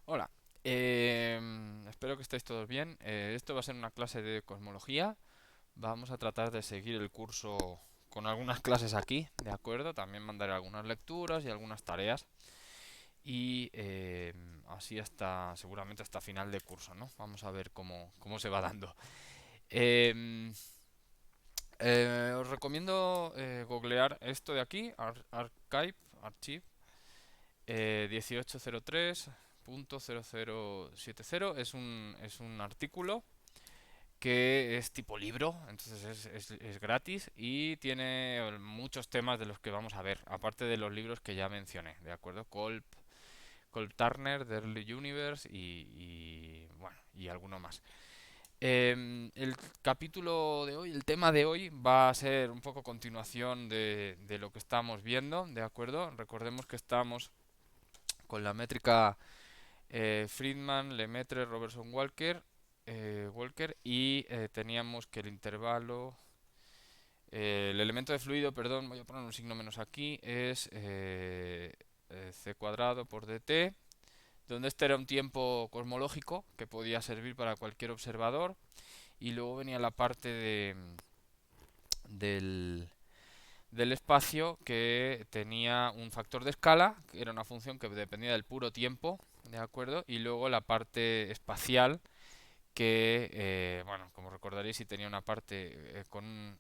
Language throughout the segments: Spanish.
Hola, espero que estéis todos bien. Esto va a ser una clase de cosmología. Vamos a tratar de seguir el curso con algunas clases aquí, ¿de acuerdo? También mandaré algunas lecturas y algunas tareas. Y así hasta, seguramente hasta final de curso, ¿no? Vamos a ver cómo se va dando. Em, Os recomiendo googlear esto de aquí, Archive 1803.0070. Es un artículo que es tipo libro, entonces es gratis y tiene muchos temas de los que vamos a ver, aparte de los libros que ya mencioné, ¿de acuerdo? Kolb Turner, The Early Universe bueno, y alguno más. El capítulo de hoy, el tema de hoy va a ser un poco continuación de lo que estamos viendo, ¿de acuerdo? Recordemos que estamos con la métrica Friedman, Lemaitre, Robertson, Walker y teníamos que el intervalo, el elemento de fluido, perdón, voy a poner un signo menos aquí, es c cuadrado por dt, donde este era un tiempo cosmológico que podía servir para cualquier observador y luego venía la parte del, del espacio que tenía un factor de escala, que era una función que dependía del puro tiempo, ¿de acuerdo? Y luego la parte espacial que, bueno, como recordaréis, sí tenía una parte con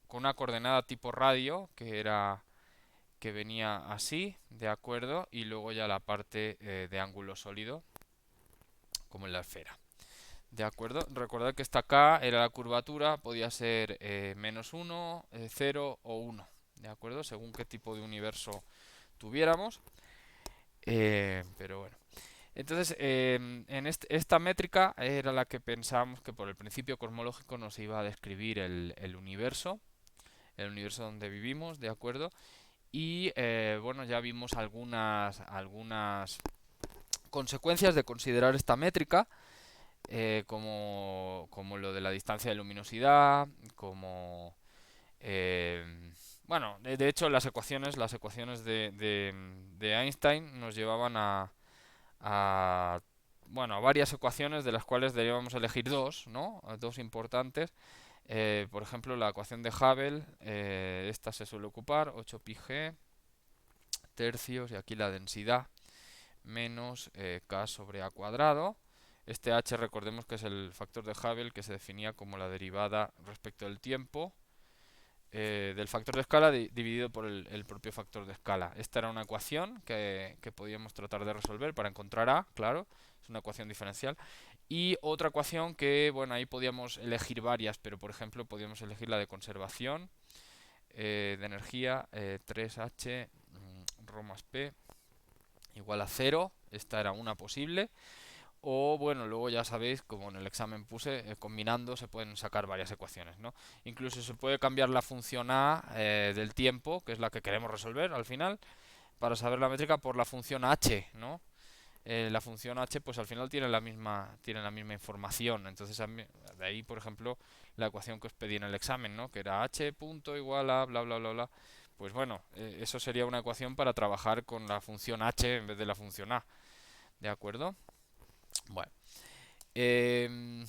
una coordenada tipo radio, que venía así, ¿de acuerdo? Y luego ya la parte de ángulo sólido, como en la esfera. ¿De acuerdo? Recordad que esta K era la curvatura, podía ser -1, 0 o 1, ¿de acuerdo? Según qué tipo de universo tuviéramos. Pero bueno. Entonces, esta métrica era la que pensábamos que por el principio cosmológico nos iba a describir el universo donde vivimos, ¿de acuerdo? Y bueno, ya vimos algunas consecuencias de considerar esta métrica, como lo de la distancia de luminosidad, como bueno, de hecho las ecuaciones de Einstein nos llevaban a, bueno, a varias ecuaciones de las cuales debíamos elegir dos, ¿no? Dos importantes. Por ejemplo, la ecuación de Hubble, esta se suele ocupar, 8πg tercios, y aquí la densidad menos k sobre a cuadrado. Este h recordemos que es el factor de Hubble que se definía como la derivada respecto del tiempo del factor de escala dividido por el propio factor de escala. Esta era una ecuación que podíamos tratar de resolver para encontrar A, claro, es una ecuación diferencial. Y otra ecuación que, bueno, ahí podíamos elegir varias, pero por ejemplo podíamos elegir la de conservación de energía, 3h ρ más p igual a 0. Esta era una posible. O bueno, luego ya sabéis, como en el examen puse, combinando se pueden sacar varias ecuaciones, ¿no? Incluso se puede cambiar la función a del tiempo, que es la que queremos resolver al final, para saber la métrica por la función h, ¿no? La función h, pues al final tiene la misma información. Entonces, de ahí, por ejemplo, la ecuación que os pedí en el examen, ¿no? Que era h punto igual a bla bla bla bla. Pues bueno, eso sería una ecuación para trabajar con la función h en vez de la función a, ¿de acuerdo? Bueno. Em,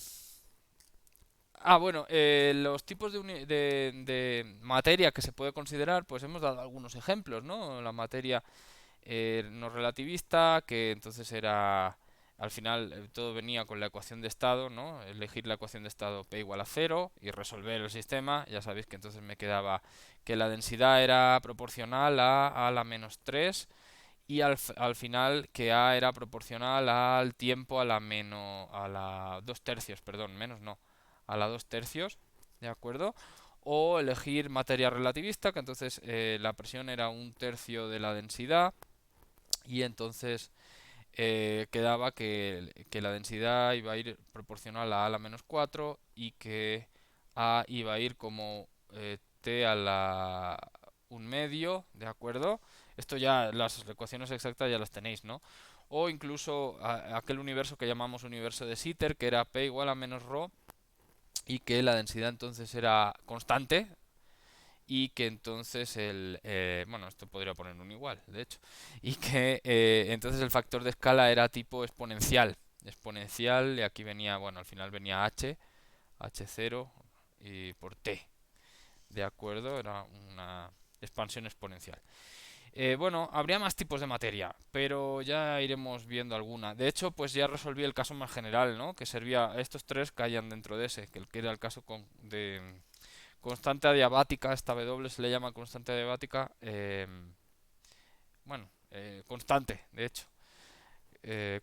bueno, los tipos de materia que se puede considerar, pues hemos dado algunos ejemplos, ¿no? La materia no relativista, que entonces era, al final todo venía con la ecuación de estado, ¿no? Elegir la ecuación de estado P igual a 0 y resolver el sistema. Ya sabéis que entonces me quedaba que la densidad era proporcional a la menos 3 y al final que A era proporcional al tiempo a la 2 tercios, perdón, menos no, a la 2 tercios, ¿de acuerdo? O elegir materia relativista, que entonces la presión era un tercio de la densidad y entonces quedaba que la densidad iba a ir proporcional a la menos 4 y que A iba a ir como T a la un medio, ¿de acuerdo? Esto ya, las ecuaciones exactas ya las tenéis, ¿no? O incluso aquel universo que llamamos universo de Sitter, que era P igual a menos ρ y que la densidad entonces era constante y que entonces bueno, esto podría poner un igual, de hecho, y que entonces el factor de escala era tipo exponencial, y aquí venía, bueno, al final venía h0 y por t, ¿de acuerdo? Era una expansión exponencial. Bueno, habría más tipos de materia, pero ya iremos viendo alguna. De hecho, pues ya resolví el caso más general, ¿no? Que servía, estos tres caían dentro de ese, que era el caso de constante adiabática, esta W se le llama constante adiabática, bueno, constante, de hecho.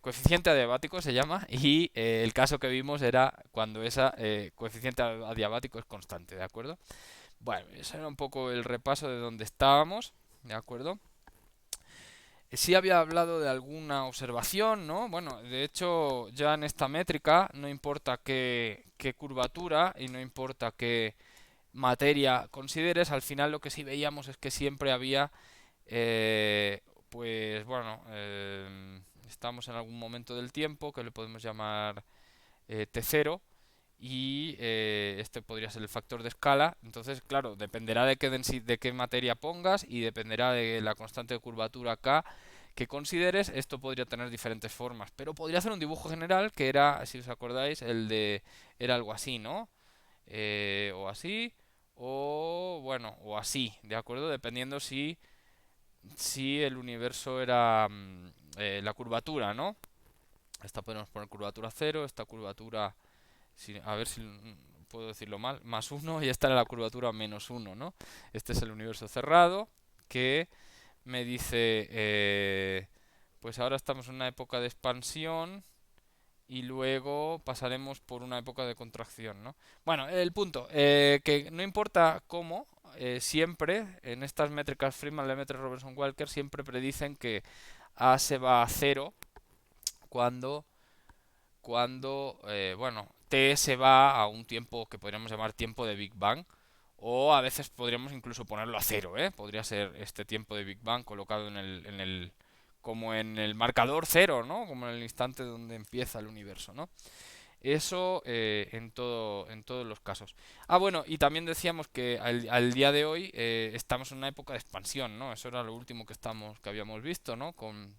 Coeficiente adiabático se llama y el caso que vimos era cuando ese coeficiente adiabático es constante, ¿de acuerdo? Bueno, ese era un poco el repaso de donde estábamos, ¿de acuerdo? Sí había hablado de alguna observación, ¿no? Bueno, de hecho, ya en esta métrica no importa qué curvatura y no importa qué materia consideres, al final lo que sí veíamos es que siempre había, pues bueno, estamos en algún momento del tiempo que le podemos llamar t0 y este podría ser el factor de escala. Entonces, claro, dependerá de qué materia pongas y dependerá de la constante de curvatura k que consideres. Esto podría tener diferentes formas, pero podría hacer un dibujo general que era, si os acordáis, era algo así, ¿no? O así, o bueno, o así, ¿de acuerdo? Dependiendo si el universo era la curvatura, ¿no? Esta podemos poner curvatura cero, esta curvatura, a ver si puedo decirlo mal, más uno, y esta era la curvatura menos uno, ¿no? Este es el universo cerrado que me dice, pues ahora estamos en una época de expansión y luego pasaremos por una época de contracción, ¿no? Bueno, el punto, que no importa cómo, siempre en estas métricas Friedman, Lemaitre, Robertson, Walker siempre predicen que A se va a cero cuando, bueno, T se va a un tiempo que podríamos llamar tiempo de Big Bang, o a veces podríamos incluso ponerlo a cero, ¿eh? Podría ser este tiempo de Big Bang colocado como en el marcador cero, ¿no? Como en el instante donde empieza el universo, ¿no? Eso en todos los casos. Ah, bueno, y también decíamos que al día de hoy estamos en una época de expansión, ¿no? Eso era lo último que habíamos visto, ¿no? Con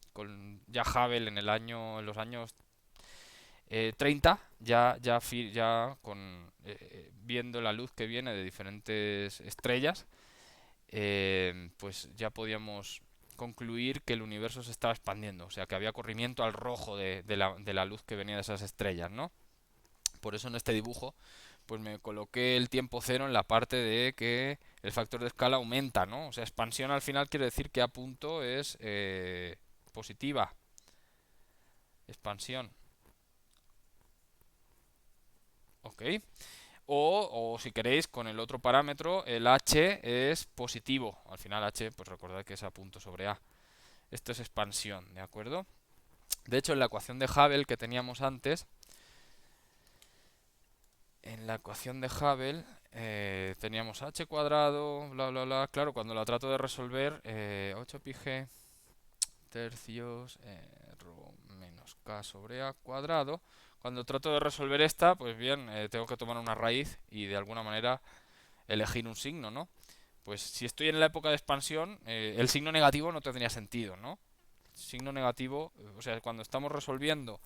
ya Hubble en los años 30, ya viendo la luz que viene de diferentes estrellas, pues ya podíamos concluir que el universo se estaba expandiendo, o sea que había corrimiento al rojo de la luz que venía de esas estrellas, ¿no? Por eso en este dibujo pues me coloqué el tiempo cero en la parte de que el factor de escala aumenta, ¿no? O sea, expansión al final quiere decir que a punto es positiva, expansión, ¿ok? O si queréis, con el otro parámetro, el h es positivo. Al final h, pues recordad que es a punto sobre a. Esto es expansión, ¿de acuerdo? De hecho, en la ecuación de Hubble que teníamos antes, en la ecuación de Hubble teníamos h cuadrado, bla, bla, bla. Claro, cuando la trato de resolver, 8 pi g tercios rho menos k sobre a cuadrado. Cuando trato de resolver esta, pues bien, tengo que tomar una raíz y de alguna manera elegir un signo, ¿no? Pues si estoy en la época de expansión, el signo negativo no tendría sentido, ¿no? Signo negativo, o sea, cuando estamos resolviendo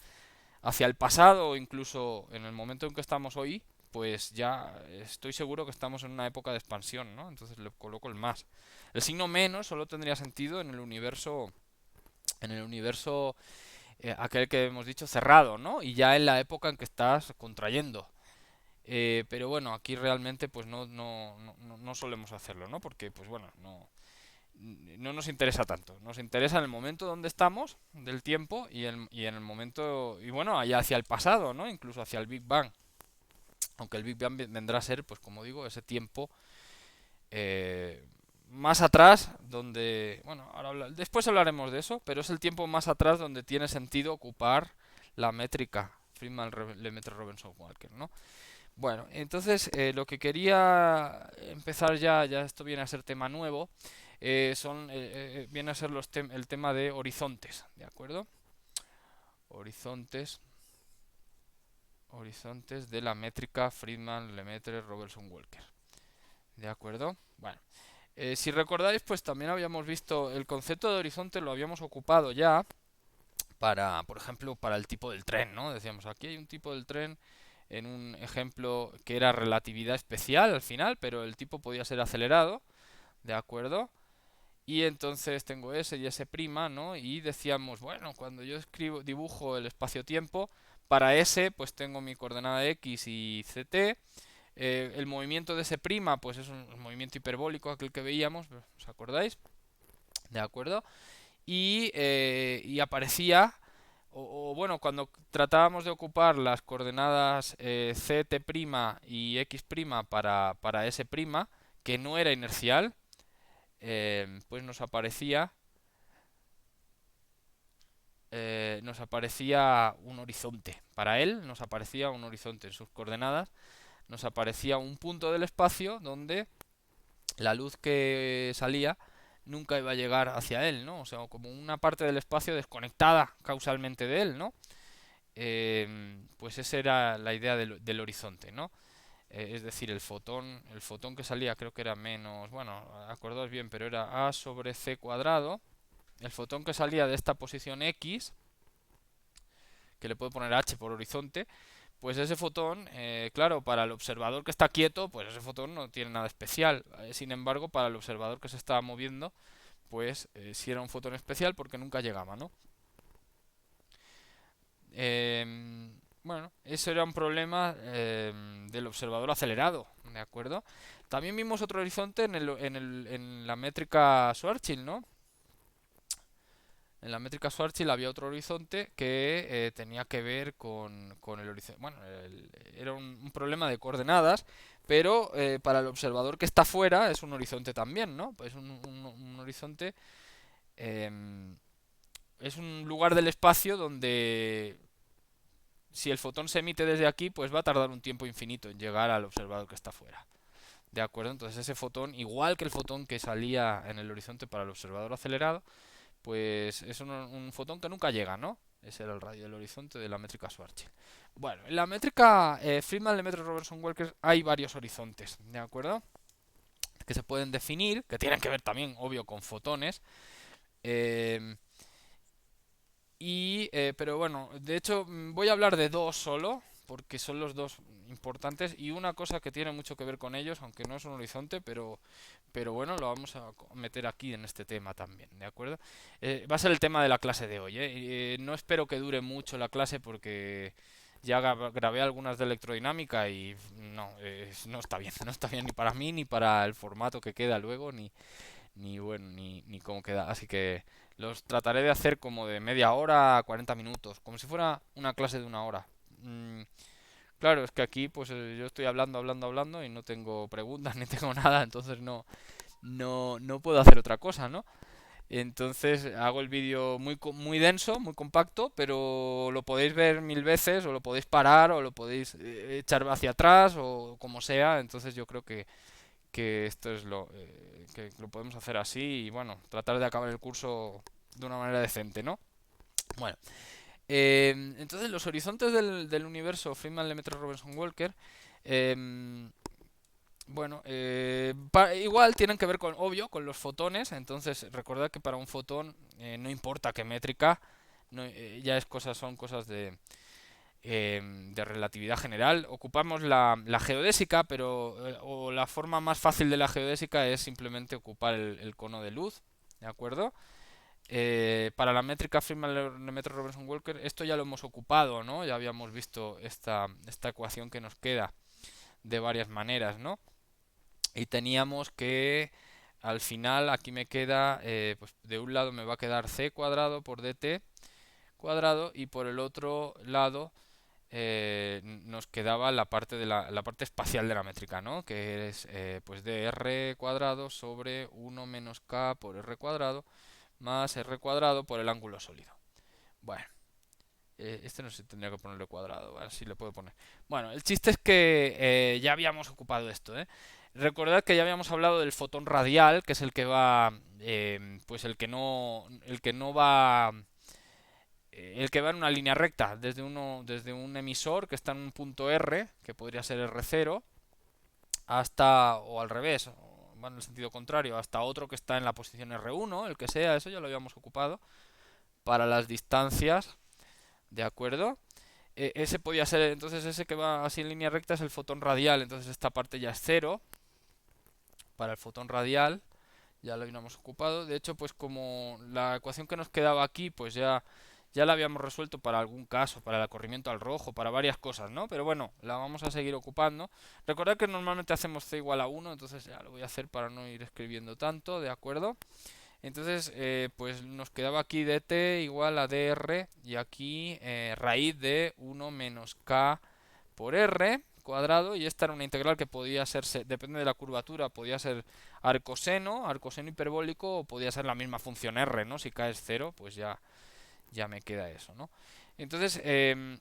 hacia el pasado o incluso en el momento en que estamos hoy, pues ya estoy seguro que estamos en una época de expansión, ¿no? Entonces le coloco el más. El signo menos solo tendría sentido en el universo aquel que hemos dicho cerrado, ¿no? Y ya en la época en que estás contrayendo. Pero bueno, aquí realmente pues no solemos hacerlo, ¿no? Porque pues bueno, no nos interesa tanto. Nos interesa en el momento donde estamos del tiempo y en el momento, y bueno, allá hacia el pasado, ¿no? Incluso hacia el Big Bang. Aunque el Big Bang vendrá a ser, pues como digo, ese tiempo eh, más atrás donde, bueno, después hablaremos de eso, pero es el tiempo más atrás donde tiene sentido ocupar la métrica Friedman, Lemaitre, Robinson, Walker, ¿no? Bueno, entonces lo que quería empezar ya esto viene a ser tema nuevo, viene a ser el tema de horizontes, ¿de acuerdo? Horizontes, horizontes de la métrica Friedman, Lemaitre, Robertson, Walker, ¿De acuerdo? Bueno, si recordáis, pues también habíamos visto el concepto de horizonte, lo habíamos ocupado ya para, por ejemplo, para el tipo del tren, ¿no? Decíamos, aquí hay un tipo del tren en un ejemplo que era relatividad especial al final, pero el tipo podía ser acelerado, ¿de acuerdo? Y entonces tengo S y S', ¿no? Y decíamos, bueno, cuando yo dibujo el espacio-tiempo, para S, pues tengo mi coordenada X y CT. El movimiento de S', pues es un movimiento hiperbólico, aquel que veíamos, ¿os acordáis? ¿De acuerdo? Y aparecía, bueno, cuando tratábamos de ocupar las coordenadas CT' y X' para S', que no era inercial, pues nos aparecía un horizonte. Para él nos aparecía un horizonte en sus coordenadas, nos aparecía un punto del espacio donde la luz que salía nunca iba a llegar hacia él, ¿no? O sea, como una parte del espacio desconectada causalmente de él, ¿no? Pues esa era la idea del horizonte, ¿no? Es decir, el fotón que salía creo que era menos, bueno, acordaos bien, pero era a sobre c cuadrado. El fotón que salía de esta posición X, que le puedo poner h por horizonte, pues ese fotón, claro, para el observador que está quieto, pues ese fotón no tiene nada especial. Sin embargo, para el observador que se estaba moviendo, pues sí era un fotón especial porque nunca llegaba, ¿no? Bueno, eso era un problema del observador acelerado, ¿de acuerdo? También vimos otro horizonte en la métrica Schwarzschild, ¿no? En la métrica Schwarzschild había otro horizonte que tenía que ver con el horizonte. Bueno, era un problema de coordenadas, pero para el observador que está fuera es un horizonte también, ¿no? Pues un horizonte em, es un lugar del espacio donde si el fotón se emite desde aquí, pues va a tardar un tiempo infinito en llegar al observador que está fuera. ¿De acuerdo? Entonces ese fotón, igual que el fotón que salía en el horizonte para el observador acelerado, pues es un fotón que nunca llega, ¿no? Ese era el radio del horizonte de la métrica Schwarzschild. Bueno, en la métrica Friedman-Lemaitre-Robertson-Walker hay varios horizontes, ¿de acuerdo? Que se pueden definir, que tienen que ver también, obvio, con fotones. Eh, pero bueno, de hecho voy a hablar de dos solo, porque son los dos importantes y una cosa que tiene mucho que ver con ellos, aunque no es un horizonte, pero bueno, lo vamos a meter aquí en este tema también, ¿de acuerdo? Va a ser el tema de la clase de hoy, ¿eh? No espero que dure mucho la clase porque ya grabé algunas de electrodinámica y no, no está bien, no está bien ni para mí, ni para el formato que queda luego, ni bueno, ni cómo queda. Así que los trataré de hacer como de media hora a 40 minutos, como si fuera una clase de una hora. Mm, claro, es que aquí pues yo estoy hablando y no tengo preguntas ni tengo nada, entonces no puedo hacer otra cosa, ¿no? Entonces hago el vídeo muy denso, muy compacto, pero lo podéis ver mil veces o lo podéis parar o lo podéis echar hacia atrás o como sea. Entonces yo creo que esto es que lo podemos hacer así y bueno, tratar de acabar el curso de una manera decente, ¿no? Bueno, entonces los horizontes del universo Friedman, Lemaitre, Robertson, Walker, bueno, igual tienen que ver con, obvio, con los fotones. Entonces recordad que para un fotón no importa qué métrica, no, ya son cosas de relatividad general. Ocupamos la geodésica, pero o la forma más fácil de la geodésica es simplemente ocupar el cono de luz, ¿de acuerdo? Para la métrica Friedman-Lemaitre-Robertson-Walker, esto ya lo hemos ocupado, ¿no? Ya habíamos visto esta ecuación que nos queda de varias maneras, ¿no? Y teníamos que al final aquí me queda, pues de un lado me va a quedar c cuadrado por dt cuadrado y por el otro lado nos quedaba la parte espacial de la métrica, ¿no? Que es pues dr cuadrado sobre 1 menos k por r cuadrado más r cuadrado por el ángulo sólido. Bueno, este no se tendría que ponerle cuadrado, así le puedo poner. Bueno, el chiste es que ya habíamos ocupado esto, ¿eh? Recordad que ya habíamos hablado del fotón radial, que es el que va, pues el que no va el que va en una línea recta desde un emisor que está en un punto R, que podría ser R0, hasta, o al revés, o va en el sentido contrario, hasta otro que está en la posición R1, el que sea, eso ya lo habíamos ocupado, para las distancias, ¿de acuerdo? Ese podía ser, entonces ese que va así en línea recta es el fotón radial, entonces esta parte ya es cero para el fotón radial, ya lo habíamos ocupado. De hecho, pues como la ecuación que nos quedaba aquí, pues ya la habíamos resuelto para algún caso, para el corrimiento al rojo, para varias cosas, ¿no? Pero bueno, la vamos a seguir ocupando. Recordad que normalmente hacemos c igual a 1, entonces ya lo voy a hacer para no ir escribiendo tanto, ¿de acuerdo? Entonces, pues nos quedaba aquí dt igual a dr y aquí raíz de 1 menos k por r cuadrado, y esta era una integral que podía ser, depende de la curvatura, podía ser arcoseno hiperbólico, o podía ser la misma función r, ¿no? Si k es 0, pues ya me queda eso, ¿no? Entonces, eso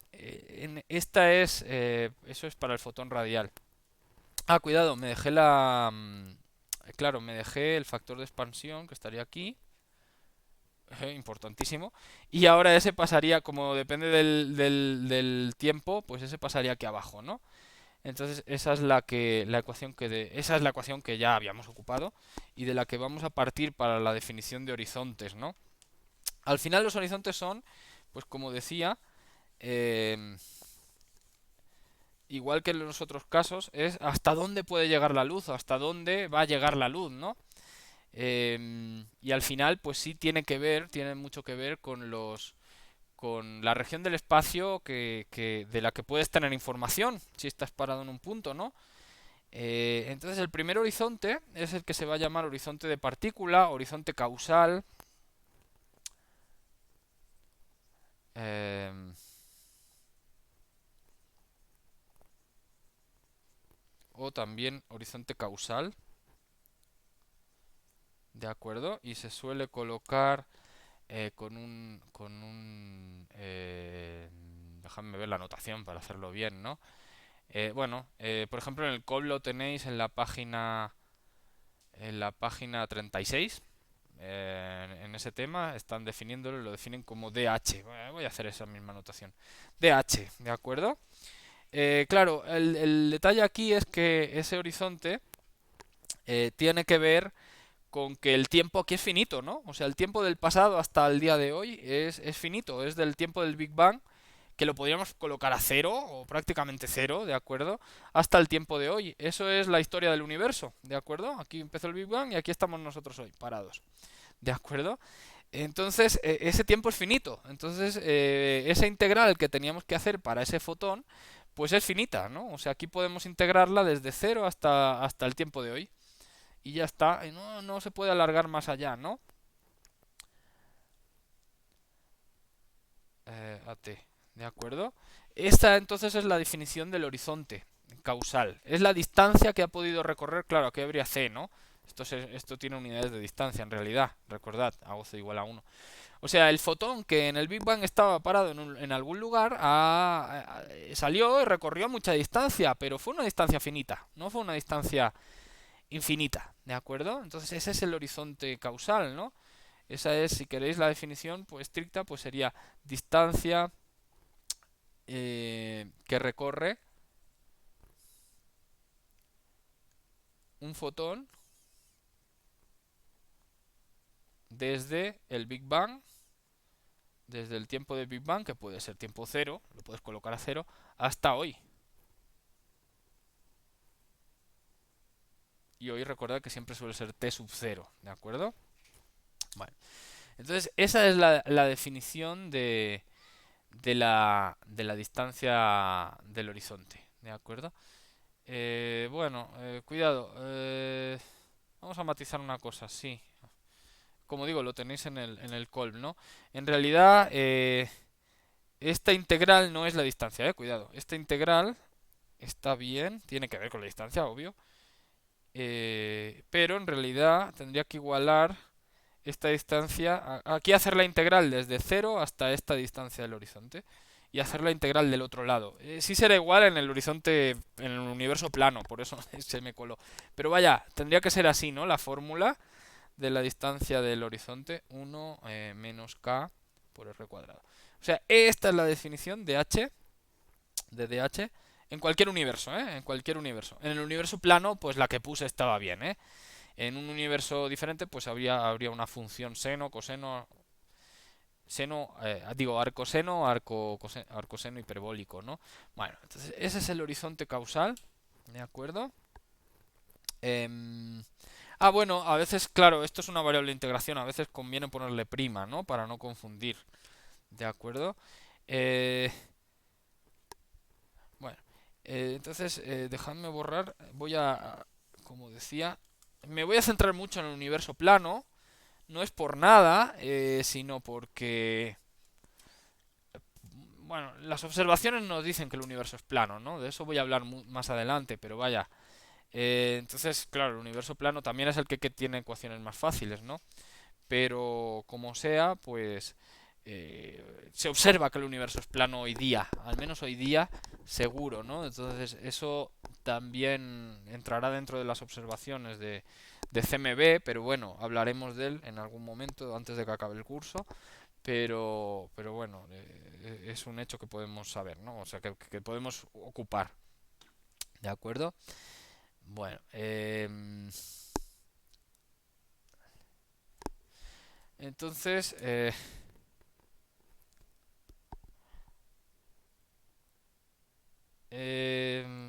es para el fotón radial. Ah, cuidado, me dejé claro, me dejé el factor de expansión, que estaría aquí, importantísimo, y ahora ese pasaría, como depende del tiempo, pues ese pasaría aquí abajo, ¿no? Entonces esa es la ecuación esa es la ecuación que ya habíamos ocupado y de la que vamos a partir para la definición de horizontes, ¿no? Al final los horizontes son, pues como decía, eh, igual que en los otros casos, es hasta dónde puede llegar la luz o hasta dónde va a llegar la luz, ¿no? Y al final, pues sí tiene mucho que ver con la región del espacio de la que puedes tener información si estás parado en un punto, ¿no? Entonces el primer horizonte es el que se va a llamar horizonte de partícula, horizonte causal, eh, o también horizonte causal, ¿de acuerdo? Y se suele colocar déjame ver la notación para hacerlo bien, ¿no? Bueno, por ejemplo en el COB lo tenéis en la página 36. En ese tema están definiéndolo, lo definen como DH. Voy a hacer esa misma notación. DH, ¿de acuerdo? Claro, el detalle aquí es que ese horizonte tiene que ver con que el tiempo aquí es finito, ¿no? O sea, el tiempo del pasado hasta el día de hoy es finito, es del tiempo del Big Bang, que lo podríamos colocar a cero, o prácticamente cero, ¿de acuerdo? Hasta el tiempo de hoy. Eso es la historia del universo, ¿de acuerdo? Aquí empezó el Big Bang y aquí estamos nosotros hoy, parados, ¿de acuerdo? Entonces, ese tiempo es finito. Entonces, esa integral que teníamos que hacer para ese fotón, pues es finita, ¿no? O sea, aquí podemos integrarla desde cero hasta el tiempo de hoy. Y ya está. Y no se puede alargar más allá, ¿no? AT. ¿De acuerdo? Esta entonces es la definición del horizonte causal. Es la distancia que ha podido recorrer. Claro, aquí habría C, ¿no? Esto tiene unidades de distancia en realidad. Recordad, hago C igual a 1. O sea, el fotón que en el Big Bang estaba parado en algún lugar salió y recorrió mucha distancia, pero fue una distancia finita, no fue una distancia infinita, ¿de acuerdo? Entonces ese es el horizonte causal, ¿no? Esa es, si queréis la definición pues estricta, pues sería distancia que recorre un fotón desde el Big Bang, desde el tiempo del Big Bang, que puede ser tiempo cero, lo puedes colocar a cero, hasta hoy. Y hoy recordad que siempre suele ser t sub 0, ¿de acuerdo? Bueno, entonces esa es la definición de la distancia del horizonte, ¿de acuerdo? Bueno, cuidado, vamos a matizar una cosa, sí. Como digo, lo tenéis en el colm, ¿no? En realidad, esta integral no es la distancia, cuidado. Esta integral está bien, tiene que ver con la distancia, obvio. Pero en realidad tendría que igualar esta distancia, aquí hacer la integral desde cero hasta esta distancia del horizonte y hacer la integral del otro lado. Sí será igual en el horizonte, en el universo plano, por eso se me coló. Pero vaya, tendría que ser así, ¿no? La fórmula de la distancia del horizonte, 1 menos k por r cuadrado. O sea, esta es la definición de h, de dh, En cualquier universo, ¿eh? En cualquier universo. En el universo plano, pues la que puse estaba bien, ¿eh? En un universo diferente, pues habría una función seno, coseno, seno, digo, arcoseno, arcoseno hiperbólico, ¿no? Bueno, entonces ese es el horizonte causal, ¿de acuerdo? Em, bueno, a veces, claro, esto es una variable de integración, a veces conviene ponerle prima, ¿no? Para no confundir, ¿de acuerdo? Eh, bueno, entonces, dejadme borrar, como decía, me voy a centrar mucho en el universo plano, no es por nada, sino porque, bueno, las observaciones nos dicen que el universo es plano, ¿no? De eso voy a hablar más adelante, pero vaya. Entonces, claro, el universo plano también es el que tiene ecuaciones más fáciles, ¿no? Pero como sea, pues se observa que el universo es plano hoy día, al menos hoy día seguro, ¿no? Entonces eso también entrará dentro de las observaciones de CMB, pero bueno, hablaremos de él en algún momento antes de que acabe el curso, pero bueno, es un hecho que podemos saber, ¿no? O sea, que podemos ocupar, ¿de acuerdo? Bueno, entonces,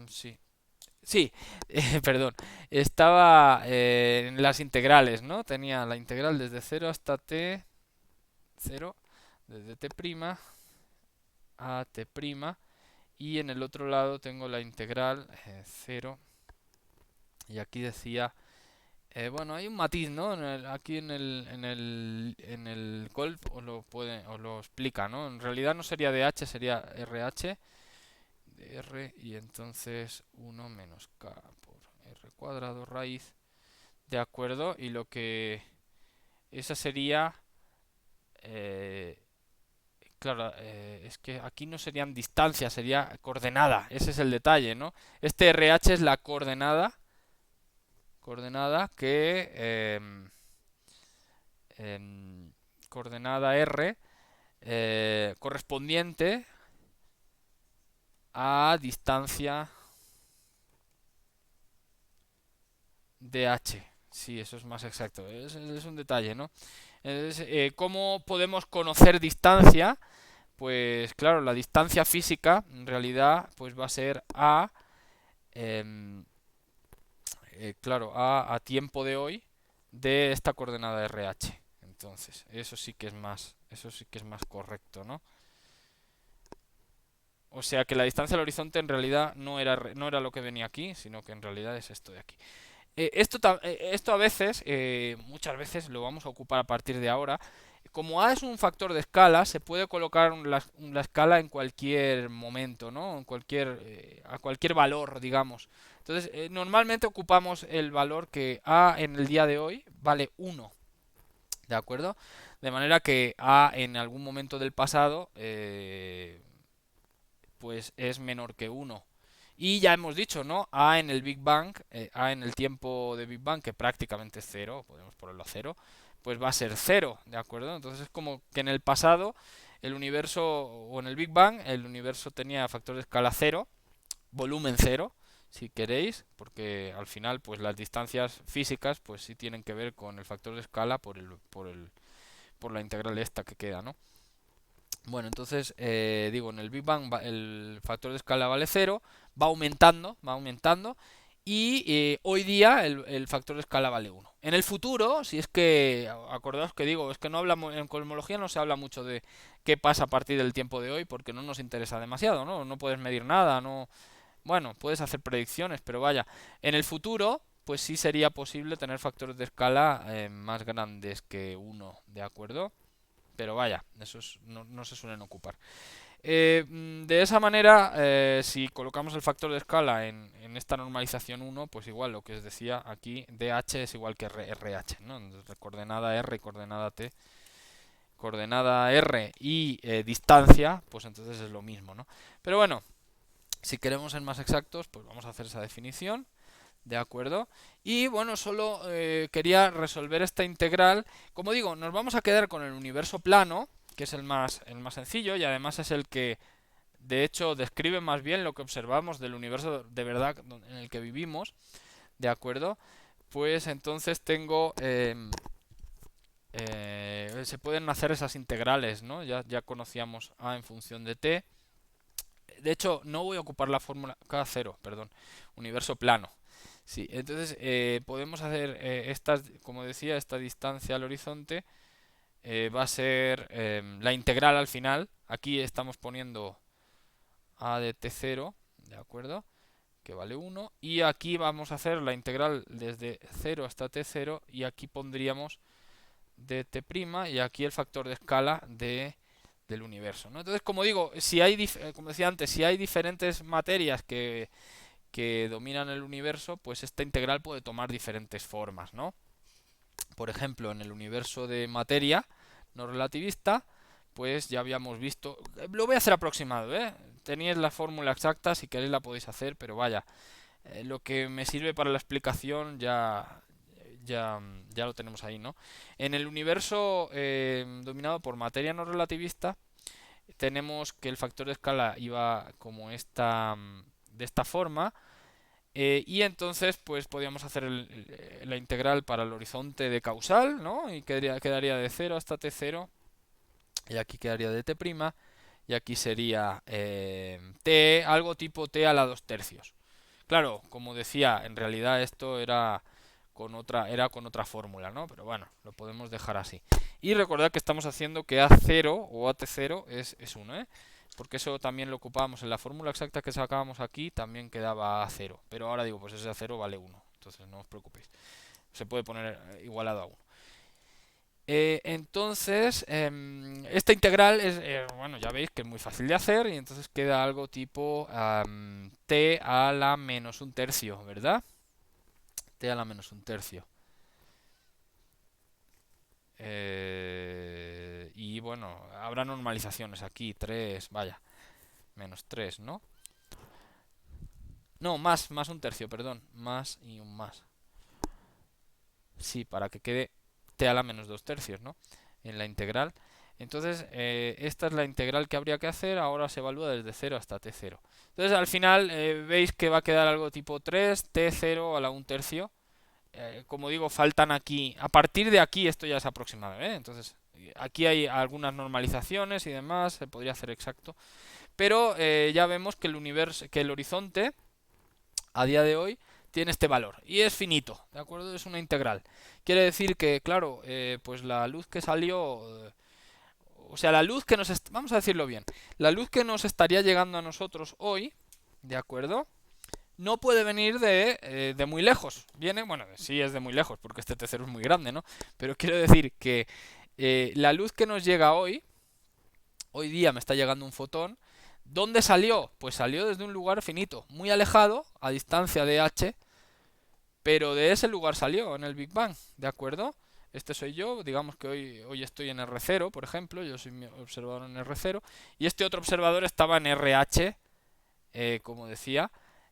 sí. Sí, perdón. Estaba en las integrales, ¿no? Tenía la integral desde 0 hasta t, 0, desde t' a t', y en el otro lado tengo la integral 0, y aquí decía, bueno, hay un matiz, ¿no? Aquí en el golf os lo explica, ¿no? En realidad no sería dh, sería rh de r, y entonces 1 menos k por r cuadrado raíz, de acuerdo, y lo que esa sería, eh, claro, es que aquí no serían distancias, sería coordenada, ese es el detalle, ¿no? Este RH es la coordenada que, coordenada R, correspondiente a distancia DH. Sí, eso es más exacto. Es un detalle, ¿no? Entonces, ¿cómo podemos conocer distancia? Pues claro, la distancia física en realidad pues va a ser em, claro, a tiempo de hoy de esta coordenada RH. Entonces, eso sí que es más correcto, ¿no? O sea que la distancia al horizonte en realidad no era lo que venía aquí, sino que en realidad es esto de aquí. Esto a veces, muchas veces lo vamos a ocupar a partir de ahora. Como A es un factor de escala, se puede colocar la escala en cualquier momento, ¿no? A cualquier valor, digamos. Entonces, normalmente ocupamos el valor que A en el día de hoy vale 1, ¿de acuerdo? De manera que A en algún momento del pasado, pues es menor que 1. Y ya hemos dicho, ¿no? A en el Big Bang, A en el tiempo de Big Bang, que prácticamente es cero, podemos ponerlo a cero, pues va a ser cero, ¿de acuerdo? Entonces es como que en el pasado, el universo, o en el Big Bang, el universo tenía factor de escala cero, volumen cero, si queréis, porque al final, pues las distancias físicas, pues sí tienen que ver con el factor de escala por la integral esta que queda, ¿no? Bueno, entonces, digo, en el Big Bang el factor de escala vale cero, va aumentando, y hoy día el factor de escala vale uno. En el futuro, si es que, acordaos que digo, es que no hablamos, en cosmología no se habla mucho de qué pasa a partir del tiempo de hoy, porque no nos interesa demasiado, ¿no? No puedes medir nada, no, bueno, puedes hacer predicciones, pero vaya, en el futuro, pues sí sería posible tener factores de escala más grandes que uno, ¿de acuerdo? Pero vaya, esos no se suelen ocupar. De esa manera, si colocamos el factor de escala en esta normalización 1, pues igual lo que os decía aquí, DH es igual que RH, ¿no? Entonces, coordenada R y coordenada T, coordenada R y distancia, pues entonces es lo mismo, ¿no? Pero bueno, si queremos ser más exactos, pues vamos a hacer esa definición. ¿De acuerdo? Y bueno, solo quería resolver esta integral. Como digo, nos vamos a quedar con el universo plano, que es el más sencillo y además es el que de hecho describe más bien lo que observamos del universo de verdad en el que vivimos, ¿de acuerdo? Pues entonces tengo... se pueden hacer esas integrales, ¿no? Ya conocíamos A en función de t. De hecho, no voy a ocupar la fórmula K0, perdón, universo plano. Sí, entonces podemos hacer como decía, esta distancia al horizonte va a ser la integral al final. Aquí estamos poniendo a de t0, ¿de acuerdo? Que vale 1. Y aquí vamos a hacer la integral desde 0 hasta t0 y aquí pondríamos de t' y aquí el factor de escala del universo, ¿no? Entonces, como digo, si hay, como decía antes, si hay diferentes materias que dominan el universo, pues esta integral puede tomar diferentes formas, ¿no? Por ejemplo, en el universo de materia no relativista, pues ya habíamos visto, lo voy a hacer aproximado, ¿eh? Tenéis la fórmula exacta, si queréis la podéis hacer, pero vaya, lo que me sirve para la explicación ya lo tenemos ahí, ¿no? En el universo dominado por materia no relativista, tenemos que el factor de escala iba como de esta forma, y entonces pues podíamos hacer la integral para el horizonte de causal, ¿no? Y quedaría de 0 hasta t0, y aquí quedaría de t', y aquí sería t, algo tipo t a la 2/3. Claro, como decía, en realidad esto era con otra fórmula, ¿no? Pero bueno, lo podemos dejar así. Y recordad que estamos haciendo que A0 o AT0 es 1, ¿eh? Porque eso también lo ocupábamos en la fórmula exacta que sacábamos aquí, también quedaba A0. Pero ahora digo, pues ese A0 vale 1. Entonces no os preocupéis. Se puede poner igualado a 1. Entonces, esta integral es, bueno, ya veis que es muy fácil de hacer y entonces queda algo tipo t a la menos un tercio, ¿verdad? T a la menos un tercio. Y bueno, habrá normalizaciones aquí, 3, vaya, menos 3, ¿no? No, más un tercio, perdón, más y un más. Sí, para que quede t a la menos 2/3, ¿no? En la integral. Entonces, esta es la integral que habría que hacer, ahora se evalúa desde 0 hasta t0. Entonces, al final, veis que va a quedar algo tipo 3, t0 a la 1/3. Como digo, faltan aquí, a partir de aquí esto ya es aproximado, ¿eh? Entonces, aquí hay algunas normalizaciones y demás, se podría hacer exacto, pero ya vemos que el universo, que el horizonte a día de hoy tiene este valor y es finito, ¿de acuerdo? Es una integral. Quiere decir que, claro, pues la luz que salió, o sea, la luz que vamos a decirlo bien, la luz que nos estaría llegando a nosotros hoy, ¿de acuerdo? No puede venir de muy lejos. Viene, bueno, sí es de muy lejos, porque este T0 es muy grande, ¿no? Pero quiero decir que la luz que nos llega hoy día me está llegando un fotón. ¿Dónde salió? Pues salió desde un lugar finito, muy alejado, a distancia de h, pero de ese lugar salió, en el Big Bang, ¿de acuerdo? Este soy yo, digamos que hoy estoy en R0, por ejemplo, yo soy mi observador en R0, y este otro observador estaba en RH, como decía.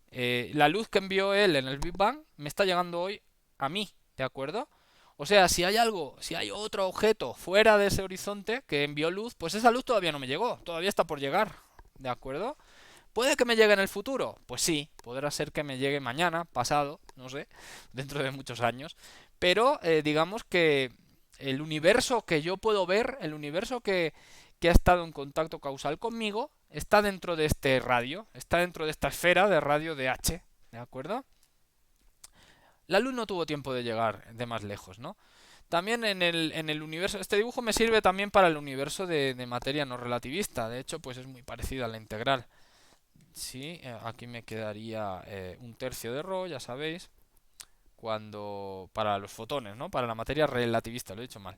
La luz que envió él en el Big Bang me está llegando hoy a mí, ¿de acuerdo? O sea, si hay otro objeto fuera de ese horizonte que envió luz, pues esa luz todavía no me llegó, todavía está por llegar, ¿de acuerdo? ¿Puede que me llegue en el futuro? Pues sí, podrá ser que me llegue mañana, pasado, no sé, dentro de muchos años. Pero digamos que el universo que yo puedo ver, el universo que ha estado en contacto causal conmigo, está dentro de este radio, está dentro de esta esfera de radio de H, ¿de acuerdo? La luz no tuvo tiempo de llegar de más lejos, ¿no? También en el universo, este dibujo me sirve también para el universo de materia no relativista, de hecho pues es muy parecido a la integral. Sí, aquí me quedaría un tercio de ρ, ya sabéis, para los fotones, ¿no? Para la materia relativista, lo he dicho mal.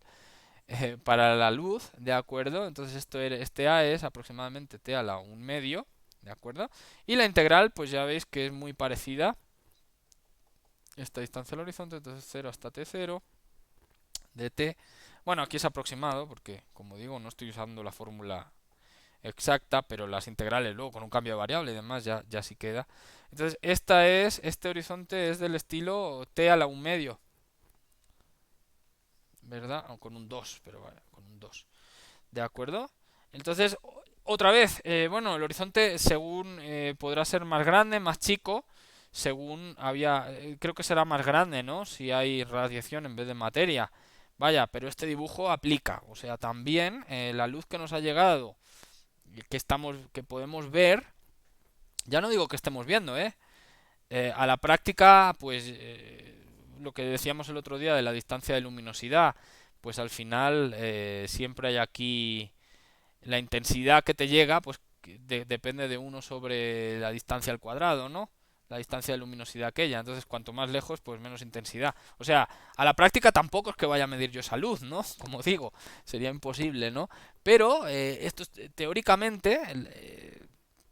Para la luz, ¿de acuerdo? Entonces este A es aproximadamente t a la 1/2, ¿de acuerdo? Y la integral, pues ya veis que es muy parecida. Esta distancia al horizonte, entonces 0 hasta t0 de t. Bueno, aquí es aproximado porque, como digo, no estoy usando la fórmula exacta, pero las integrales luego con un cambio de variable y demás ya sí queda. Entonces, este horizonte es del estilo t a la 1/2, ¿verdad? O con un 2, pero vale, con un 2. ¿De acuerdo? Entonces, otra vez, bueno, el horizonte según podrá ser más grande, más chico, según creo que será más grande, ¿no? Si hay radiación en vez de materia. Vaya, pero este dibujo aplica, o sea, también la luz que nos ha llegado, que podemos ver, ya no digo que estemos viendo, a la práctica, pues lo que decíamos el otro día de la distancia de luminosidad, pues al final siempre hay aquí la intensidad que te llega, pues depende de uno sobre la distancia al cuadrado, ¿no? La distancia de luminosidad aquella. Entonces, cuanto más lejos, pues menos intensidad. O sea, a la práctica tampoco es que vaya a medir yo esa luz, ¿no? Como digo, sería imposible, ¿no? Pero esto teóricamente,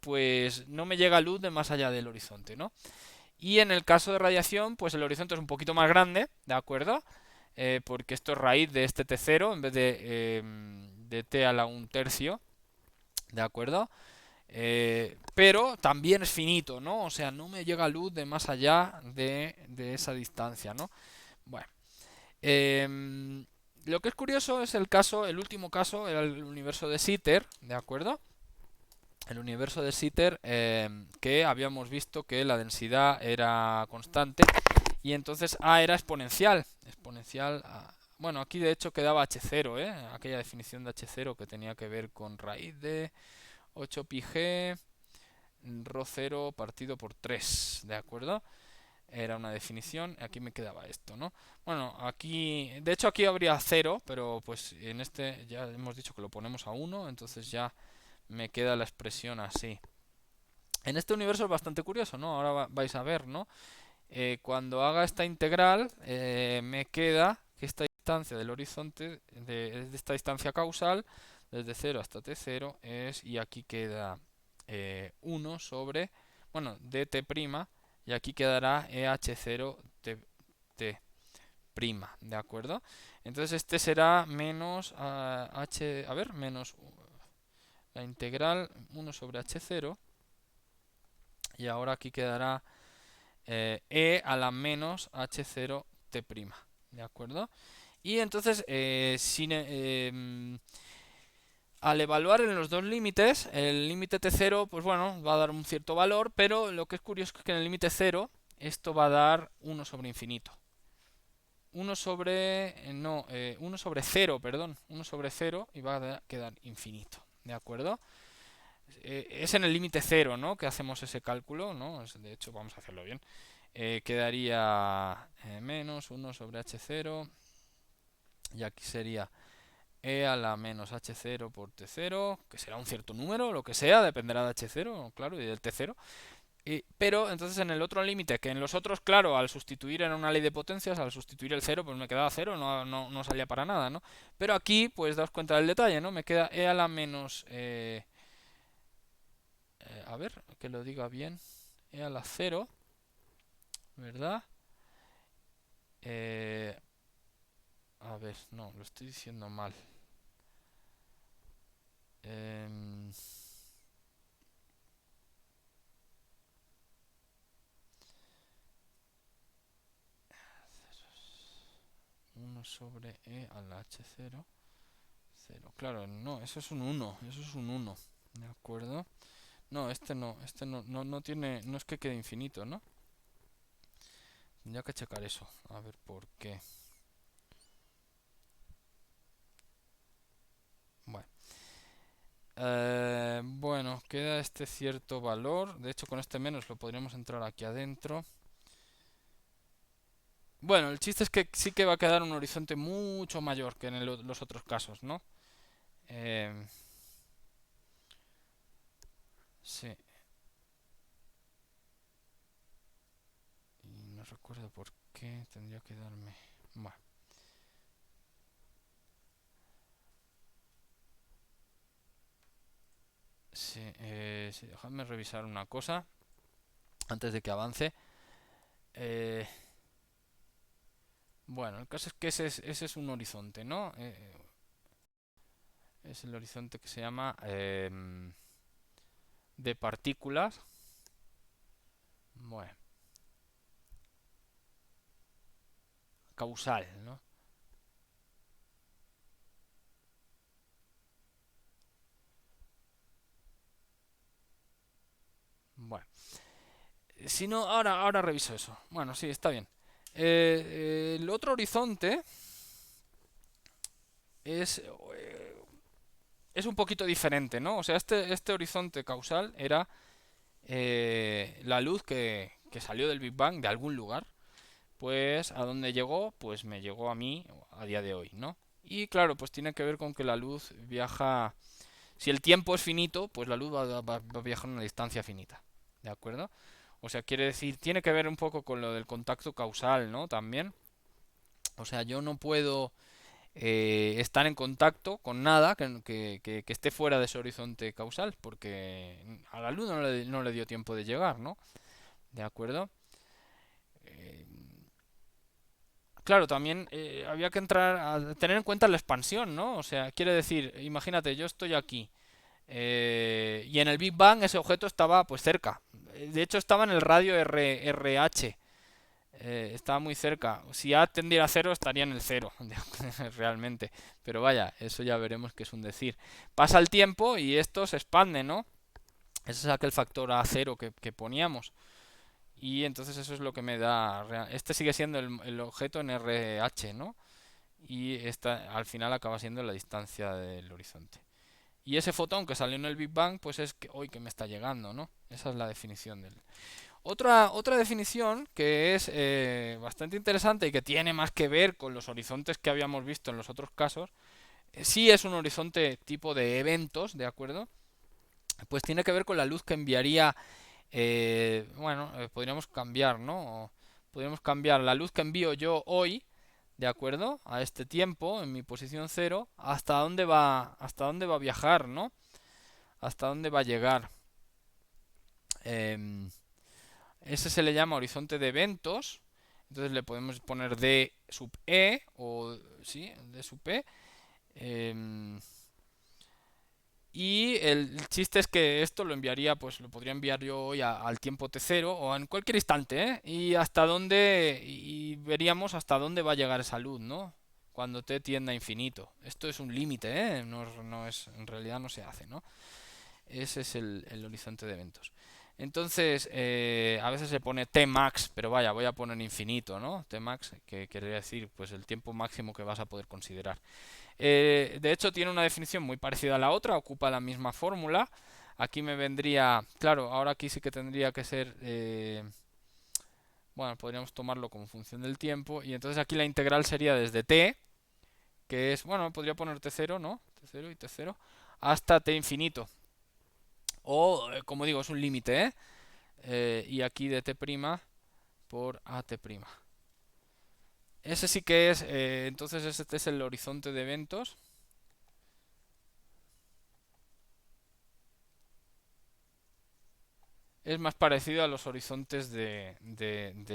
pues no me llega luz de más allá del horizonte, ¿no? Y en el caso de radiación, pues el horizonte es un poquito más grande, ¿de acuerdo? Porque esto es raíz de este t0 en vez de t a la 1/3, ¿de acuerdo? Pero también es finito, ¿no? O sea, no me llega luz de más allá de esa distancia, ¿no? Bueno, lo que es curioso es el último caso, era el universo de Sitter, ¿de acuerdo? El universo de Sitter, que habíamos visto que la densidad era constante y entonces A era exponencial. Bueno, aquí de hecho quedaba h0, aquella definición de h0 que tenía que ver con raíz de 8πg ρ0 partido por 3, ¿de acuerdo? Era una definición, aquí me quedaba esto, ¿no? Bueno, aquí, de hecho aquí habría 0, pero pues en este ya hemos dicho que lo ponemos a 1, entonces ya me queda la expresión así. En este universo es bastante curioso, ¿no? Ahora vais a ver, ¿no? Cuando haga esta integral, me queda que esta distancia del horizonte, de esta distancia causal, desde 0 hasta t0, y aquí queda 1 sobre, bueno, dt', y aquí quedará EH0t', ¿de acuerdo? Entonces este será menos menos la integral 1 sobre h0, y ahora aquí quedará e a la menos h0t', ¿de acuerdo? Y entonces, al evaluar en los dos límites, el límite t0, pues bueno, va a dar un cierto valor, pero lo que es curioso es que en el límite 0, esto va a dar 1 sobre infinito. 1 sobre, no, 1 sobre 0, perdón, 1 sobre 0 y va a quedar infinito, ¿de acuerdo? Es en el límite 0, ¿no? Que hacemos ese cálculo, ¿no? De hecho, vamos a hacerlo bien. Quedaría menos 1 sobre h0 y aquí sería e a la menos h0 por t0, que será un cierto número, lo que sea, dependerá de h0, claro, y del t0. Pero entonces en el otro límite, que en los otros, claro, al sustituir en una ley de potencias, al sustituir el 0, pues me quedaba 0, no salía para nada, ¿no? Pero aquí, pues daos cuenta del detalle, ¿no? Me queda e a la menos... a ver, que lo diga bien. E a la 0, ¿verdad? Eh, a ver, no, lo estoy diciendo mal. Em, 1 sobre e a la h0, 0. Claro, no, eso es un 1, eso es un 1, ¿de acuerdo? No, este no tiene, no es que quede infinito, ¿no? Tendría que checar eso, a ver por qué. Bueno. Bueno, queda este cierto valor. De hecho, con este menos lo podríamos entrar aquí adentro. Bueno, el chiste es que sí que va a quedar un horizonte mucho mayor que en los otros casos, ¿no? Eh, sí. Y no recuerdo por qué tendría que darme... Bueno. Sí, sí, dejadme revisar una cosa antes de que avance. Eh, bueno, el caso es que ese es un horizonte, ¿no? Es el horizonte que se llama de partículas. Bueno, causal, ¿no? Bueno, si no, ahora reviso eso. Bueno, sí, está bien. El otro horizonte es, es un poquito diferente, ¿no? O sea, este horizonte causal era la luz que salió del Big Bang de algún lugar. Pues a dónde llegó, pues me llegó a mí a día de hoy, ¿no? Y claro, pues tiene que ver con que la luz viaja. Si el tiempo es finito, pues la luz va a viajar a una distancia finita. ¿De acuerdo? O sea, quiere decir, tiene que ver un poco con lo del contacto causal, ¿no? También. O sea, yo no puedo estar en contacto con nada que esté fuera de ese horizonte causal, porque a la luz no le dio tiempo de llegar, ¿no? ¿De acuerdo? Eh, Claro, también había que entrar a tener en cuenta la expansión, ¿no? O sea, quiere decir, imagínate, yo estoy aquí y en el Big Bang ese objeto estaba pues cerca. De hecho, estaba en el radio RH, estaba muy cerca. Si A tendiera a cero, estaría en el cero, realmente. Pero vaya, eso ya veremos que es un decir. Pasa el tiempo y esto se expande, ¿no? Ese es aquel factor A cero que poníamos. Y entonces eso es lo que me da. Este sigue siendo el objeto en RH, ¿no? Y esta al final acaba siendo la distancia del horizonte. Y ese fotón que salió en el Big Bang, pues es que hoy que me está llegando, ¿no? Esa es la definición del. Otra definición que es bastante interesante y que tiene más que ver con los horizontes que habíamos visto en los otros casos, sí es un horizonte tipo de eventos, ¿de acuerdo? Pues tiene que ver con la luz que enviaría bueno, podríamos cambiar, ¿no? Podríamos cambiar la luz que envío yo hoy, ¿de acuerdo? A este tiempo, en mi posición cero, hasta dónde va a viajar, ¿no? Hasta dónde va a llegar. Em, Ese se le llama horizonte de eventos. Entonces le podemos poner D sub E o, sí, D sub E. em, Y el chiste es que esto lo enviaría, pues lo podría enviar yo hoy al tiempo t0 o en cualquier instante, ¿eh? Y hasta dónde, y veríamos hasta dónde va a llegar esa luz, ¿no? Cuando t tienda a infinito. Esto es un límite, ¿eh? No es, en realidad no se hace, ¿no? Ese es el horizonte de eventos. Entonces, a veces se pone Tmax, pero vaya, voy a poner infinito, ¿no? Tmax, que quiere decir, pues el tiempo máximo que vas a poder considerar. De hecho, tiene una definición muy parecida a la otra, ocupa la misma fórmula. Aquí me vendría, claro, ahora aquí sí que tendría que ser, bueno, podríamos tomarlo como función del tiempo. Y entonces aquí la integral sería desde t, que es, bueno, podría poner t0, ¿no? T0 y t0, hasta t infinito. O, como digo, es un límite, ¿eh? Y aquí de t' por at'. Ese sí que es, entonces este es el horizonte de eventos. Es más parecido a los horizontes de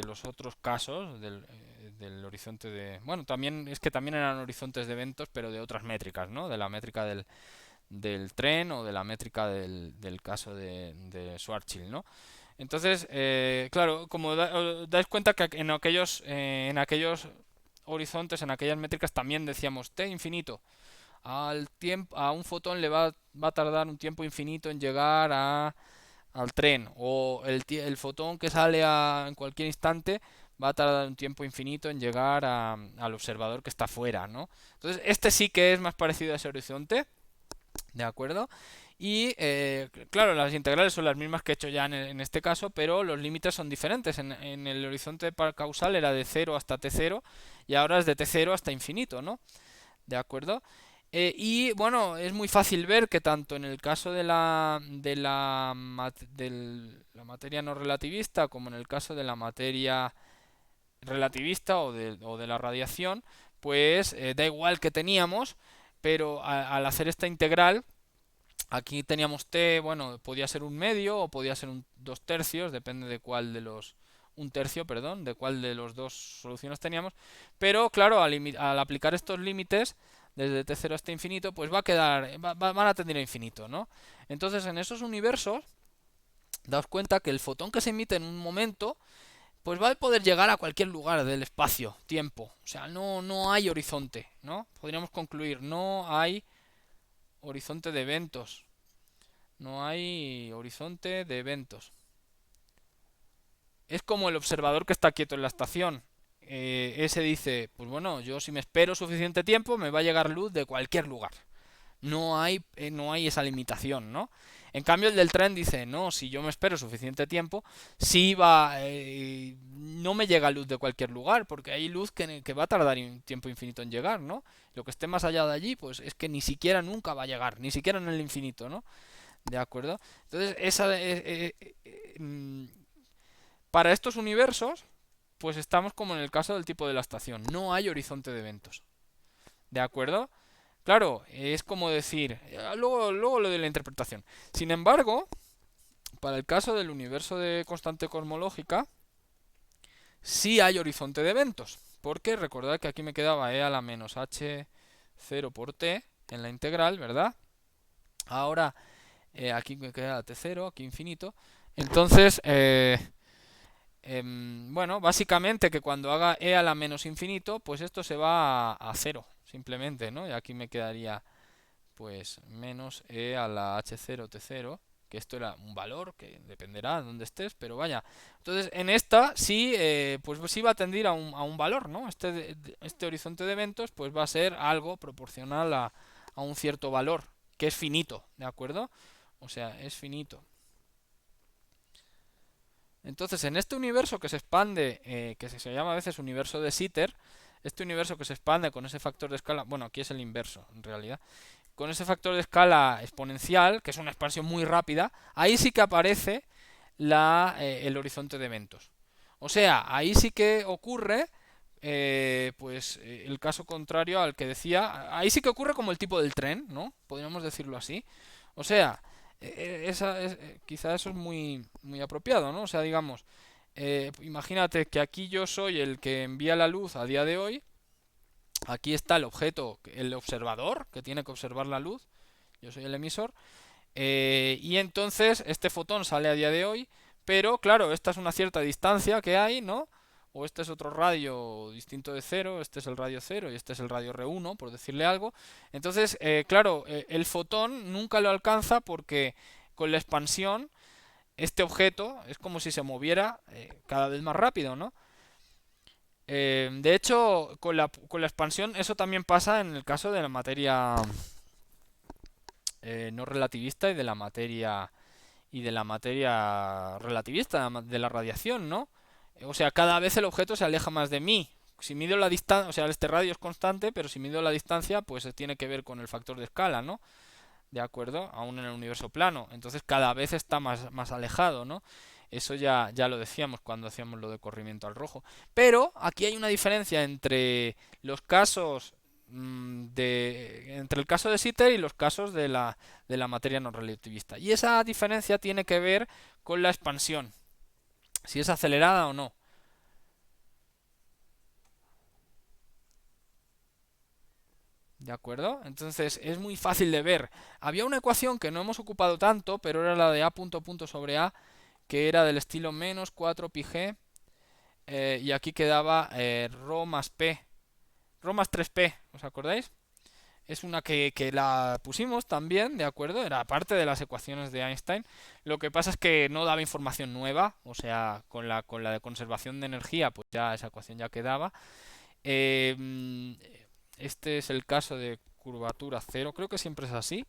los otros casos, del horizonte de. Bueno, también es que también eran horizontes de eventos, pero de otras métricas, ¿no? De la métrica del tren o de la métrica del caso de Schwarzschild, ¿no? Entonces, claro, como os dais cuenta que en aquellos horizontes, en aquellas métricas también decíamos t infinito. Al tiempo, a un fotón va a tardar un tiempo infinito en llegar al tren, o el fotón que sale en cualquier instante va a tardar un tiempo infinito en llegar al observador que está fuera, ¿no? Entonces, este sí que es más parecido a ese horizonte, ¿de acuerdo? Y claro, las integrales son las mismas que he hecho ya en este caso, pero los límites son diferentes. En el horizonte causal era de 0 hasta t0 y ahora es de t0 hasta infinito, ¿no? ¿De acuerdo? Y bueno, es muy fácil ver que tanto en el caso de la materia no relativista como en el caso de la materia relativista o de la radiación, pues da igual que teníamos, pero al hacer esta integral, aquí teníamos t, bueno, podía ser un medio o podía ser un 2/3, depende de cuál de los. Un tercio, perdón, de cuál de los dos soluciones teníamos. Pero claro, al aplicar estos límites, desde t0 hasta infinito, pues va a quedar, van a tender a infinito, ¿no? Entonces, en esos universos, daos cuenta que el fotón que se emite en un momento, pues va a poder llegar a cualquier lugar del espacio, tiempo. O sea, no hay horizonte, ¿no? Podríamos concluir, no hay horizonte de eventos. No hay horizonte de eventos. Es como el observador que está quieto en la estación. Ese dice, pues bueno, yo si me espero suficiente tiempo me va a llegar luz de cualquier lugar. No hay esa limitación, ¿no? En cambio el del tren dice, no, si yo me espero suficiente tiempo, sí no me llega luz de cualquier lugar, porque hay luz que va a tardar un tiempo infinito en llegar, ¿no? Lo que esté más allá de allí, pues es que ni siquiera nunca va a llegar, ni siquiera en el infinito, ¿no? ¿De acuerdo? Entonces, para estos universos, pues estamos como en el caso del tipo de la estación, no hay horizonte de eventos, ¿de acuerdo? Claro, es como decir, luego lo de la interpretación. Sin embargo, para el caso del universo de constante cosmológica, sí hay horizonte de eventos. Porque recordad que aquí me quedaba e a la menos h0 por t en la integral, ¿verdad? Ahora, aquí me queda t0, aquí infinito. Entonces, bueno, básicamente que cuando haga e a la menos infinito, pues esto se va a cero, simplemente, ¿no? Y aquí me quedaría pues menos e a la h0 t0, que esto era un valor que dependerá de dónde estés, pero vaya. Entonces, en esta sí, pues sí va a tender a un valor, ¿no? Este horizonte de eventos pues va a ser algo proporcional a un cierto valor, que es finito, ¿de acuerdo? O sea, es finito. Entonces, en este universo que se expande, que se llama a veces universo de Sitter, este universo que se expande con ese factor de escala, bueno, aquí es el inverso, en realidad, con ese factor de escala exponencial, que es una expansión muy rápida, ahí sí que aparece el horizonte de eventos. O sea, ahí sí que ocurre, el caso contrario al que decía, ahí sí que ocurre como el tipo del tren, ¿no? Podríamos decirlo así. O sea, quizá eso es muy, muy apropiado, ¿no? O sea, digamos, imagínate que aquí yo soy el que envía la luz a día de hoy. Aquí está el objeto, el observador, que tiene que observar la luz. Yo soy el emisor. Y entonces este fotón sale a día de hoy. Pero claro, esta es una cierta distancia que hay, ¿no? O este es otro radio distinto de cero, este es el radio cero y este es el radio R1, por decirle algo. Entonces, claro, el fotón nunca lo alcanza porque con la expansión este objeto es como si se moviera cada vez más rápido, ¿no? De hecho, con la expansión eso también pasa en el caso de la materia no relativista y de la materia relativista, de la radiación, ¿no? O sea, cada vez el objeto se aleja más de mí. Si mido la distancia, o sea, este radio es constante, pero si mido la distancia, pues tiene que ver con el factor de escala, ¿no? ¿De acuerdo? Aún en el universo plano. Entonces cada vez está más alejado, ¿no? Eso ya lo decíamos cuando hacíamos lo de corrimiento al rojo. Pero aquí hay una diferencia entre los casos entre el caso de Sitter y los casos de la materia no relativista. Y esa diferencia tiene que ver con la expansión, si es acelerada o no. ¿De acuerdo? Entonces es muy fácil de ver. Había una ecuación que no hemos ocupado tanto, pero era la de a punto punto sobre a, que era del estilo menos 4 pi g, y aquí quedaba rho más p, rho más 3p, ¿os acordáis? Es una que la pusimos también, ¿de acuerdo? Era parte de las ecuaciones de Einstein. Lo que pasa es que no daba información nueva, o sea, con la de conservación de energía, pues ya esa ecuación ya quedaba. Eh, este es el caso de curvatura cero, creo que siempre es así,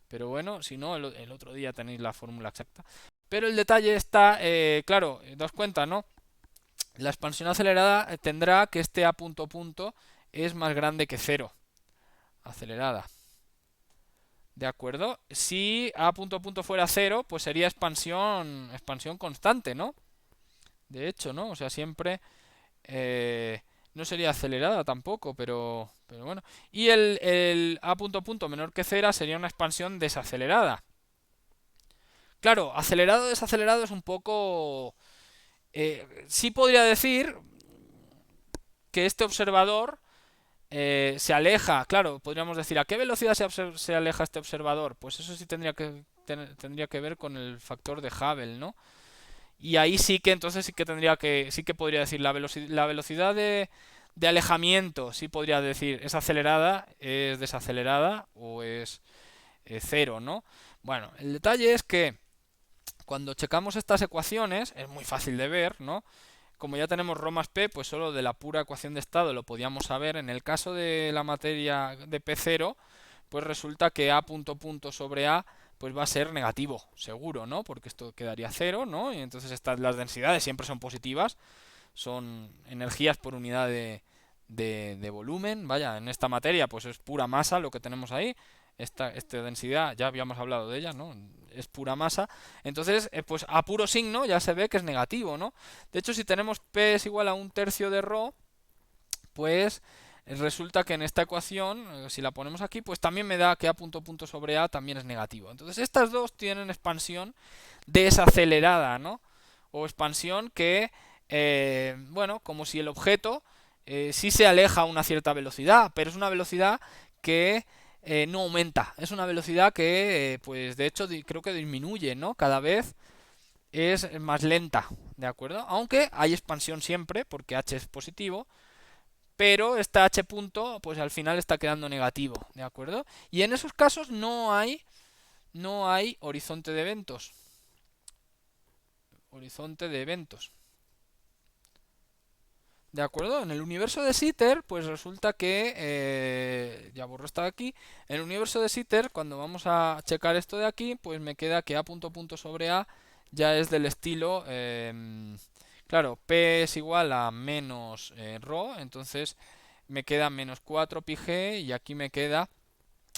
pero bueno, si no, el otro día tenéis la fórmula exacta. Pero el detalle está, claro, daos cuenta, ¿no? La expansión acelerada tendrá que este a punto punto es más grande que cero, acelerada. ¿De acuerdo? Si a punto punto fuera cero, pues sería expansión constante, ¿no? De hecho, ¿no? O sea, siempre no sería acelerada tampoco, pero bueno. Y el a punto punto menor que cero sería una expansión desacelerada. Claro, acelerado desacelerado es un poco... sí podría decir que este observador se aleja, claro, podríamos decir, ¿a qué velocidad se aleja este observador? Pues eso sí tendría que ver con el factor de Hubble, ¿no? Y ahí sí que entonces sí que podría decir la velocidad de alejamiento, sí podría decir, es acelerada, es desacelerada o es cero, ¿no? Bueno, el detalle es que Cuando checamos estas ecuaciones, es muy fácil de ver, ¿no? Como ya tenemos ρ más p, pues solo de la pura ecuación de estado lo podíamos saber. En el caso de la materia de P0, pues resulta que A punto punto sobre A pues va a ser negativo, seguro, ¿no? Porque esto quedaría cero, ¿no? Y entonces las densidades siempre son positivas, son energías por unidad de volumen. Vaya, en esta materia pues es pura masa lo que tenemos ahí. Esta densidad, ya habíamos hablado de ella, ¿no? Es pura masa. Entonces, pues a puro signo ya se ve que es negativo, ¿no? De hecho, si tenemos P es igual a un tercio de ρ, pues resulta que en esta ecuación, si la ponemos aquí, pues también me da que A punto punto sobre A también es negativo. Entonces, estas dos tienen expansión desacelerada, ¿no? O expansión que, bueno, como si el objeto sí se aleja a una cierta velocidad, pero es una velocidad que no aumenta. Es una velocidad que, pues de hecho, creo que disminuye, ¿no? Cada vez es más lenta, ¿de acuerdo? Aunque hay expansión siempre, porque h es positivo, pero esta h punto, pues al final está quedando negativo, ¿de acuerdo? Y en esos casos no hay horizonte de eventos. Horizonte de eventos. ¿De acuerdo? En el universo de Sitter, pues resulta que, ya borro esta de aquí, en el universo de Sitter, cuando vamos a checar esto de aquí, pues me queda que A punto punto sobre A ya es del estilo, claro, P es igual a menos ρ, entonces me queda menos 4 pi g y aquí me queda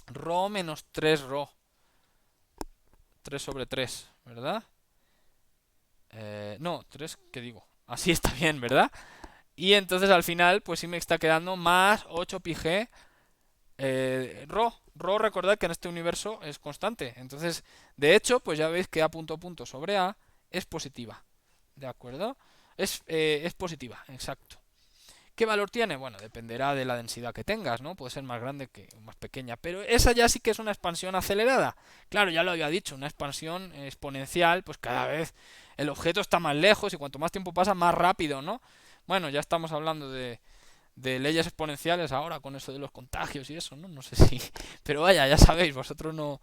ρ menos 3 ρ, 3 sobre 3, ¿verdad? No, 3, ¿qué digo? Así está bien, ¿verdad? Y entonces al final, pues sí me está quedando más 8 pi g ρ. ρ, recordad que en este universo es constante. Entonces, de hecho, pues ya veis que A punto punto sobre A es positiva. ¿De acuerdo? Es positiva, exacto. ¿Qué valor tiene? Bueno, dependerá de la densidad que tengas, ¿no? Puede ser más grande que más pequeña. Pero esa ya sí que es una expansión acelerada. Claro, ya lo había dicho, una expansión exponencial, pues cada vez el objeto está más lejos y cuanto más tiempo pasa, más rápido, ¿no? Bueno, ya estamos hablando de leyes exponenciales ahora con eso de los contagios y eso, ¿no? No sé si... Pero vaya, ya sabéis, vosotros no...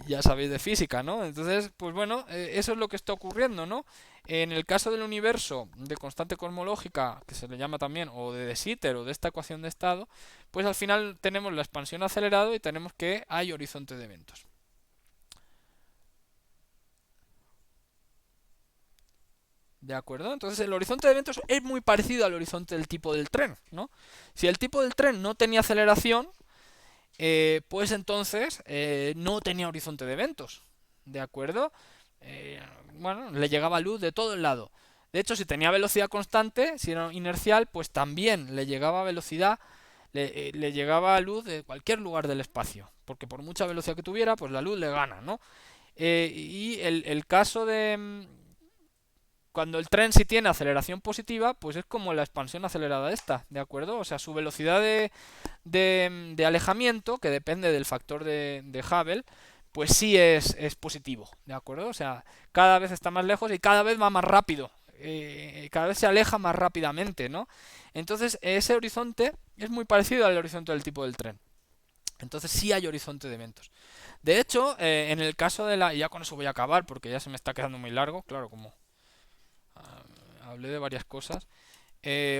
ya sabéis de física, ¿no? Entonces, pues bueno, eso es lo que está ocurriendo, ¿no? En el caso del universo de constante cosmológica, que se le llama también, o de Sitter, o de esta ecuación de estado, pues al final tenemos la expansión acelerada y tenemos que hay horizonte de eventos. ¿De acuerdo? Entonces el horizonte de eventos es muy parecido al horizonte del tipo del tren, ¿no? Si el tipo del tren no tenía aceleración, pues entonces no tenía horizonte de eventos, ¿de acuerdo? Eh, bueno, le llegaba luz de todo el lado. De hecho, si tenía velocidad constante, si era inercial, pues también le llegaba velocidad, le llegaba luz de cualquier lugar del espacio, porque por mucha velocidad que tuviera, pues la luz le gana, ¿no? Y el caso de cuando el tren sí tiene aceleración positiva, pues es como la expansión acelerada esta, ¿de acuerdo? O sea, su velocidad de alejamiento, que depende del factor de Hubble, pues sí es positivo, ¿de acuerdo? O sea, cada vez está más lejos y cada vez va más rápido, cada vez se aleja más rápidamente, ¿no? Entonces, ese horizonte es muy parecido al horizonte del tipo del tren. Entonces sí hay horizonte de eventos. De hecho, en el caso de la... Y ya con eso voy a acabar porque ya se me está quedando muy largo, claro, como hablé de varias cosas.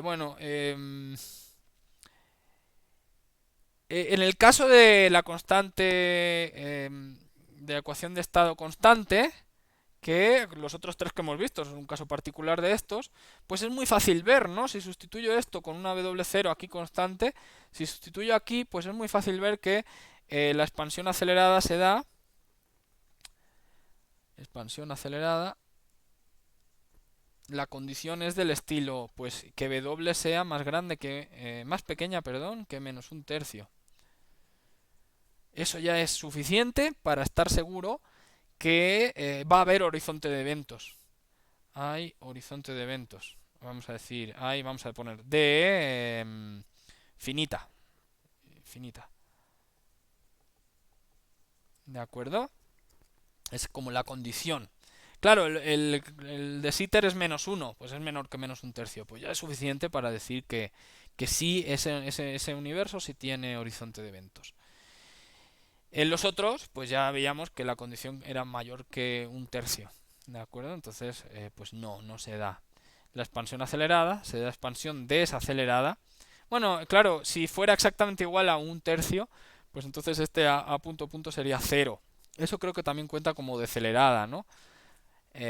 Bueno, en el caso de la constante, de la ecuación de estado constante, que los otros tres que hemos visto son un caso particular de estos, pues es muy fácil ver, ¿no? Si sustituyo esto con una W0 aquí constante, si sustituyo aquí, pues es muy fácil ver que la expansión acelerada se da, expansión acelerada, la condición es del estilo, pues que W sea más grande que, más pequeña, perdón, que menos un tercio. Eso ya es suficiente para estar seguro que va a haber horizonte de eventos. Hay horizonte de eventos. Vamos a decir, vamos a poner de finita. Finita. ¿De acuerdo? Es como la condición. Claro, el de Sitter es menos uno, pues es menor que menos un tercio. Pues ya es suficiente para decir que sí, ese universo sí tiene horizonte de eventos. En los otros, pues ya veíamos que la condición era mayor que un tercio, ¿de acuerdo? Entonces, pues no se da la expansión acelerada, se da expansión desacelerada. Bueno, claro, si fuera exactamente igual a un tercio, pues entonces este a punto punto sería cero. Eso creo que también cuenta como decelerada, ¿no?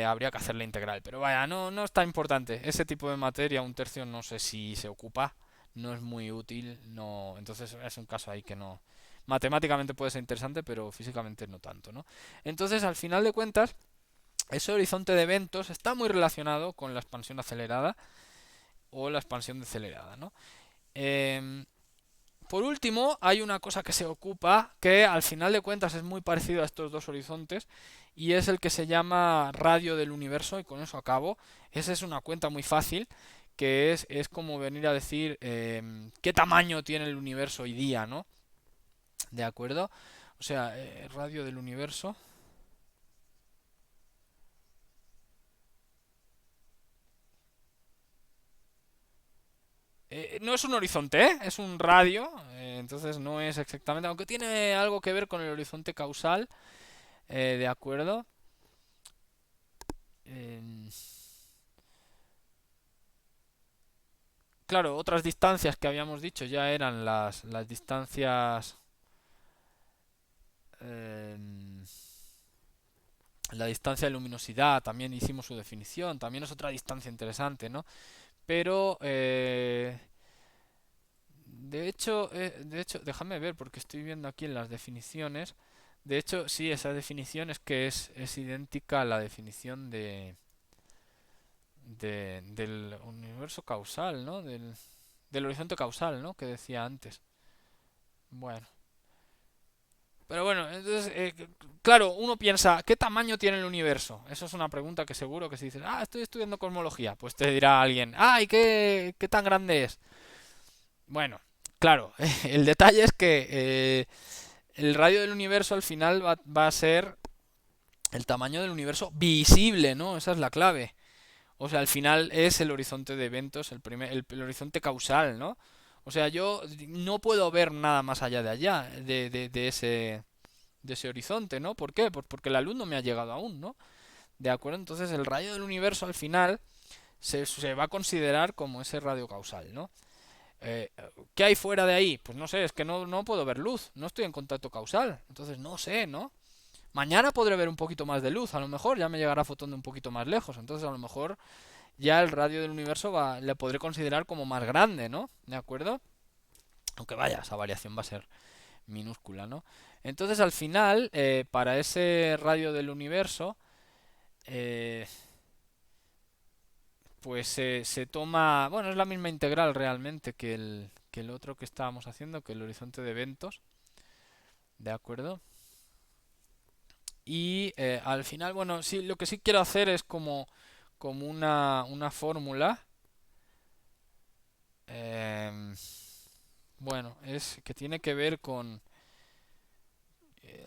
Habría que hacer la integral, pero vaya, no es tan importante. Ese tipo de materia, un tercio, no sé si se ocupa, no es muy útil, no. Entonces es un caso ahí que no. Matemáticamente puede ser interesante, pero físicamente no tanto, ¿no? Entonces, al final de cuentas, ese horizonte de eventos está muy relacionado con la expansión acelerada o la expansión decelerada, ¿no? Em, por último, hay una cosa que se ocupa que al final de cuentas es muy parecido a estos dos horizontes y es el que se llama radio del universo y con eso acabo. Esa es una cuenta muy fácil que es como venir a decir qué tamaño tiene el universo hoy día, ¿no? ¿De acuerdo? O sea, radio del universo. No es un horizonte, ¿eh? Es un radio, entonces no es exactamente, aunque tiene algo que ver con el horizonte causal, ¿de acuerdo? Eh, claro, otras distancias que habíamos dicho ya eran las distancias, eh, la distancia de luminosidad, también hicimos su definición, también es otra distancia interesante, ¿no? Pero, de hecho, déjame ver porque estoy viendo aquí en las definiciones. De hecho, sí, esa definición es que es idéntica a la definición del universo causal, ¿no? Del horizonte causal, ¿no? Que decía antes. Bueno. Pero bueno, entonces, claro, uno piensa, ¿qué tamaño tiene el universo? Eso es una pregunta que seguro que si dices, estoy estudiando cosmología, pues te dirá alguien, ¿y qué tan grande es? Bueno, claro, el detalle es que el radio del universo al final va a ser el tamaño del universo visible, ¿no? Esa es la clave. O sea, al final es el horizonte de eventos, el horizonte causal, ¿no? O sea, yo no puedo ver nada más allá de allá, de ese horizonte, ¿no? ¿Por qué? Pues porque la luz no me ha llegado aún, ¿no? ¿De acuerdo? Entonces el radio del universo al final se va a considerar como ese radio causal, ¿no? Eh, ¿Qué hay fuera de ahí? Pues no sé, es que no puedo ver luz, no estoy en contacto causal, entonces no sé, ¿no? Mañana podré ver un poquito más de luz, a lo mejor ya me llegará fotón de un poquito más lejos, entonces a lo mejor ya el radio del universo le podré considerar como más grande, ¿no? ¿De acuerdo? Aunque vaya, esa variación va a ser minúscula, ¿no? Entonces al final, para ese radio del universo, eh, pues se toma, bueno, es la misma integral realmente que el otro que estábamos haciendo, que el horizonte de eventos, ¿de acuerdo? Y al final, bueno, sí, lo que sí quiero hacer es como una fórmula. em, bueno, es que tiene que ver con,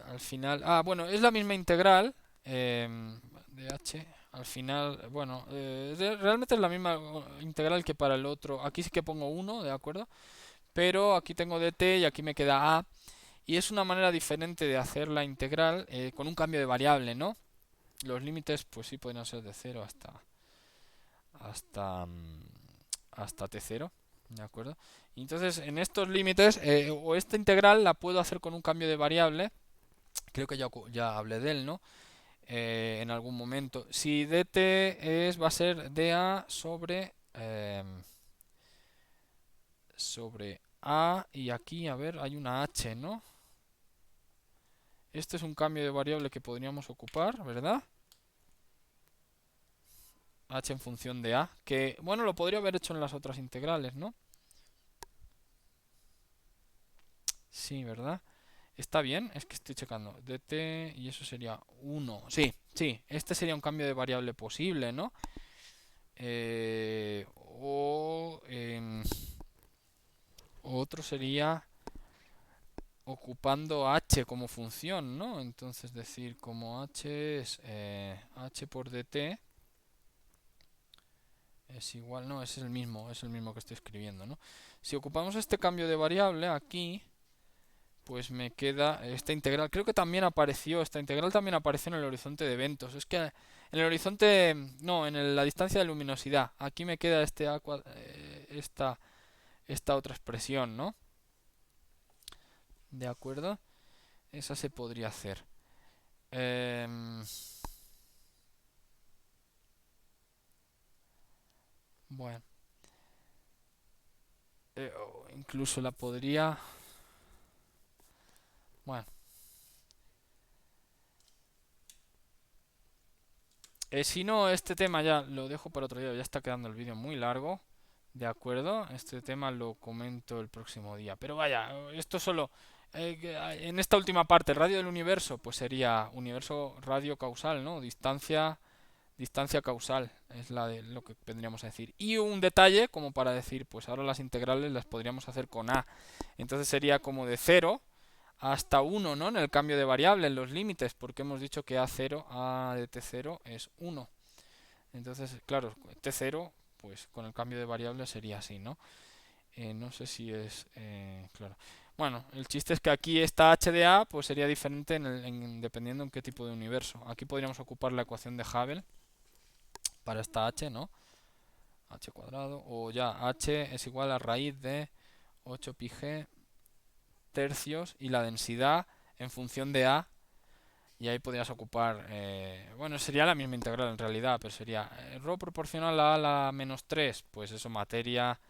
al final, bueno, es la misma integral de h. Al final, bueno, realmente es la misma integral que para el otro. Aquí sí que pongo uno, ¿de acuerdo? Pero aquí tengo dt y aquí me queda a. Y es una manera diferente de hacer la integral con un cambio de variable, ¿no? Los límites, pues sí, pueden ser de cero hasta, mm, hasta t0, ¿de acuerdo? Y entonces, en estos límites, o esta integral la puedo hacer con un cambio de variable, creo que ya hablé de él, ¿no? En algún momento. Si dt va a ser dA sobre a, y aquí, a ver, hay una h, ¿no? Este es un cambio de variable que podríamos ocupar, ¿verdad? H en función de a, que, bueno, lo podría haber hecho en las otras integrales, ¿no? Sí, ¿verdad? Está bien, es que estoy checando. dt y eso sería 1. Sí, sí, este sería un cambio de variable posible, ¿no? O otro sería ocupando h como función, ¿no? Entonces decir como h es h por dt es igual, no, es el mismo que estoy escribiendo, ¿no? Si ocupamos este cambio de variable aquí, pues me queda esta integral. Creo que también apareció, esta integral también apareció en el horizonte de eventos. Es que en el horizonte, no, la distancia de luminosidad. Aquí me queda esta otra expresión, ¿no? ¿De acuerdo? Esa se podría hacer. Em, bueno, o incluso la podría... Bueno, si no, este tema ya lo dejo para otro día. Ya está quedando el vídeo muy largo. De acuerdo, este tema lo comento el próximo día. Pero vaya, esto solo... en esta última parte, radio del universo, pues sería universo radio causal, ¿no? Distancia causal es la de lo que vendríamos a decir. Y un detalle como para decir, pues ahora las integrales las podríamos hacer con a. Entonces sería como de 0 hasta 1, ¿no? En el cambio de variable, en los límites, porque hemos dicho que a0, a de t0 es 1. Entonces, claro, t0, pues con el cambio de variable sería así, ¿no? No sé si es claro. Bueno, el chiste es que aquí esta h de a pues sería diferente dependiendo en qué tipo de universo. Aquí podríamos ocupar la ecuación de Hubble para esta h, ¿no? H cuadrado, o ya h es igual a raíz de 8 pi g tercios y la densidad en función de a, y ahí podrías ocupar, bueno, sería la misma integral en realidad, pero sería ρ proporcional a la menos 3, pues eso, materia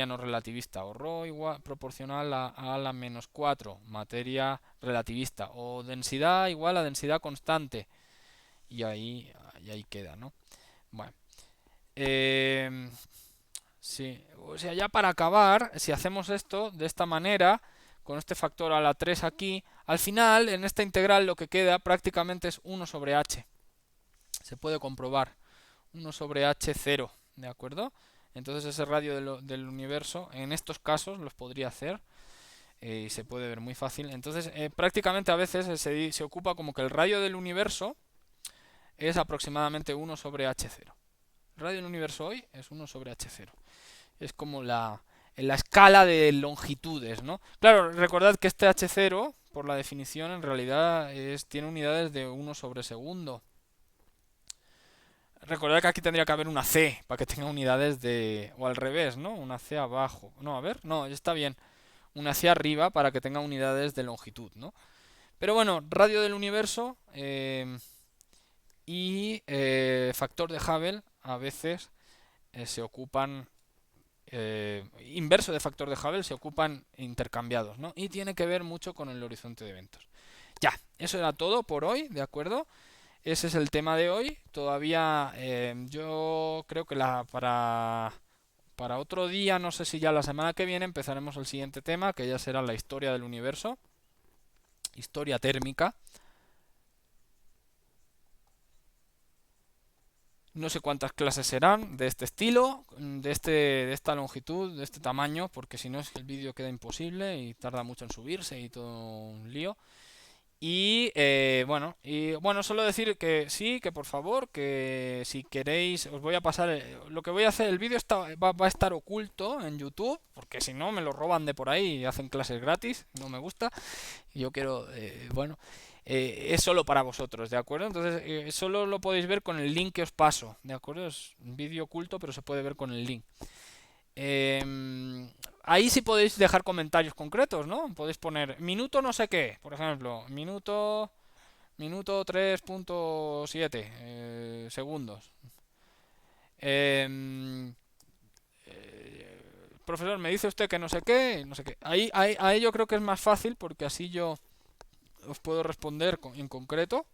no relativista, o ρ igual proporcional a la menos 4, materia relativista, o densidad igual a densidad constante, y ahí queda, ¿no? Bueno, sí, o sea, ya para acabar, si hacemos esto de esta manera, con este factor a la 3 aquí, al final en esta integral lo que queda prácticamente es 1 sobre h. Se puede comprobar. 1 sobre h0, ¿de acuerdo? Entonces ese radio del universo, en estos casos los podría hacer y se puede ver muy fácil. Entonces prácticamente a veces se ocupa como que el radio del universo es aproximadamente 1 sobre h0. El radio del universo hoy es 1 sobre h0. Es como en la escala de longitudes, ¿no? Claro, recordad que este h0, por la definición, en realidad tiene unidades de 1 sobre segundo. Recordad que aquí tendría que haber una c para que tenga unidades de... o al revés, ¿no? Una c abajo. No, a ver, no, está bien. Una c arriba para que tenga unidades de longitud, ¿no? Pero bueno, radio del universo y factor de Hubble a veces se ocupan inverso de factor de Hubble se ocupan intercambiados, ¿no? Y tiene que ver mucho con el horizonte de eventos. Ya, eso era todo por hoy, ¿de acuerdo? Ese es el tema de hoy. Todavía yo creo que para otro día, no sé si ya la semana que viene, empezaremos el siguiente tema, que ya será la historia del universo, historia térmica. No sé cuántas clases serán de este estilo, de esta longitud, de este tamaño, porque si no es que el vídeo queda imposible y tarda mucho en subirse y todo un lío. Y bueno, solo decir que sí, que por favor, que si queréis, os voy a pasar, lo que voy a hacer, el vídeo va a estar oculto en YouTube, porque si no me lo roban de por ahí y hacen clases gratis, no me gusta. Yo quiero, es solo para vosotros, ¿de acuerdo? Entonces, solo lo podéis ver con el link que os paso, ¿de acuerdo? Es un vídeo oculto, pero se puede ver con el link. Ahí sí podéis dejar comentarios concretos, ¿no? Podéis poner minuto no sé qué, por ejemplo, minuto 3.7 segundos. Em, Profesor, me dice usted que no sé qué, no sé qué. Ahí yo creo que es más fácil porque así yo os puedo responder en concreto.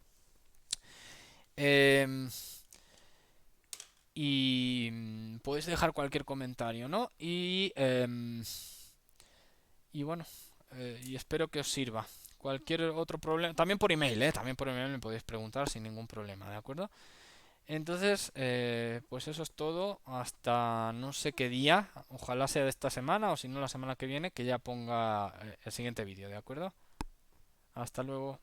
Em, y podéis dejar cualquier comentario, ¿no? Y bueno, y espero que os sirva. Cualquier otro problema, también por email, también por email me podéis preguntar sin ningún problema, ¿de acuerdo? Entonces, pues eso es todo. Hasta no sé qué día, ojalá sea de esta semana o si no la semana que viene, que ya ponga el siguiente vídeo, ¿de acuerdo? Hasta luego.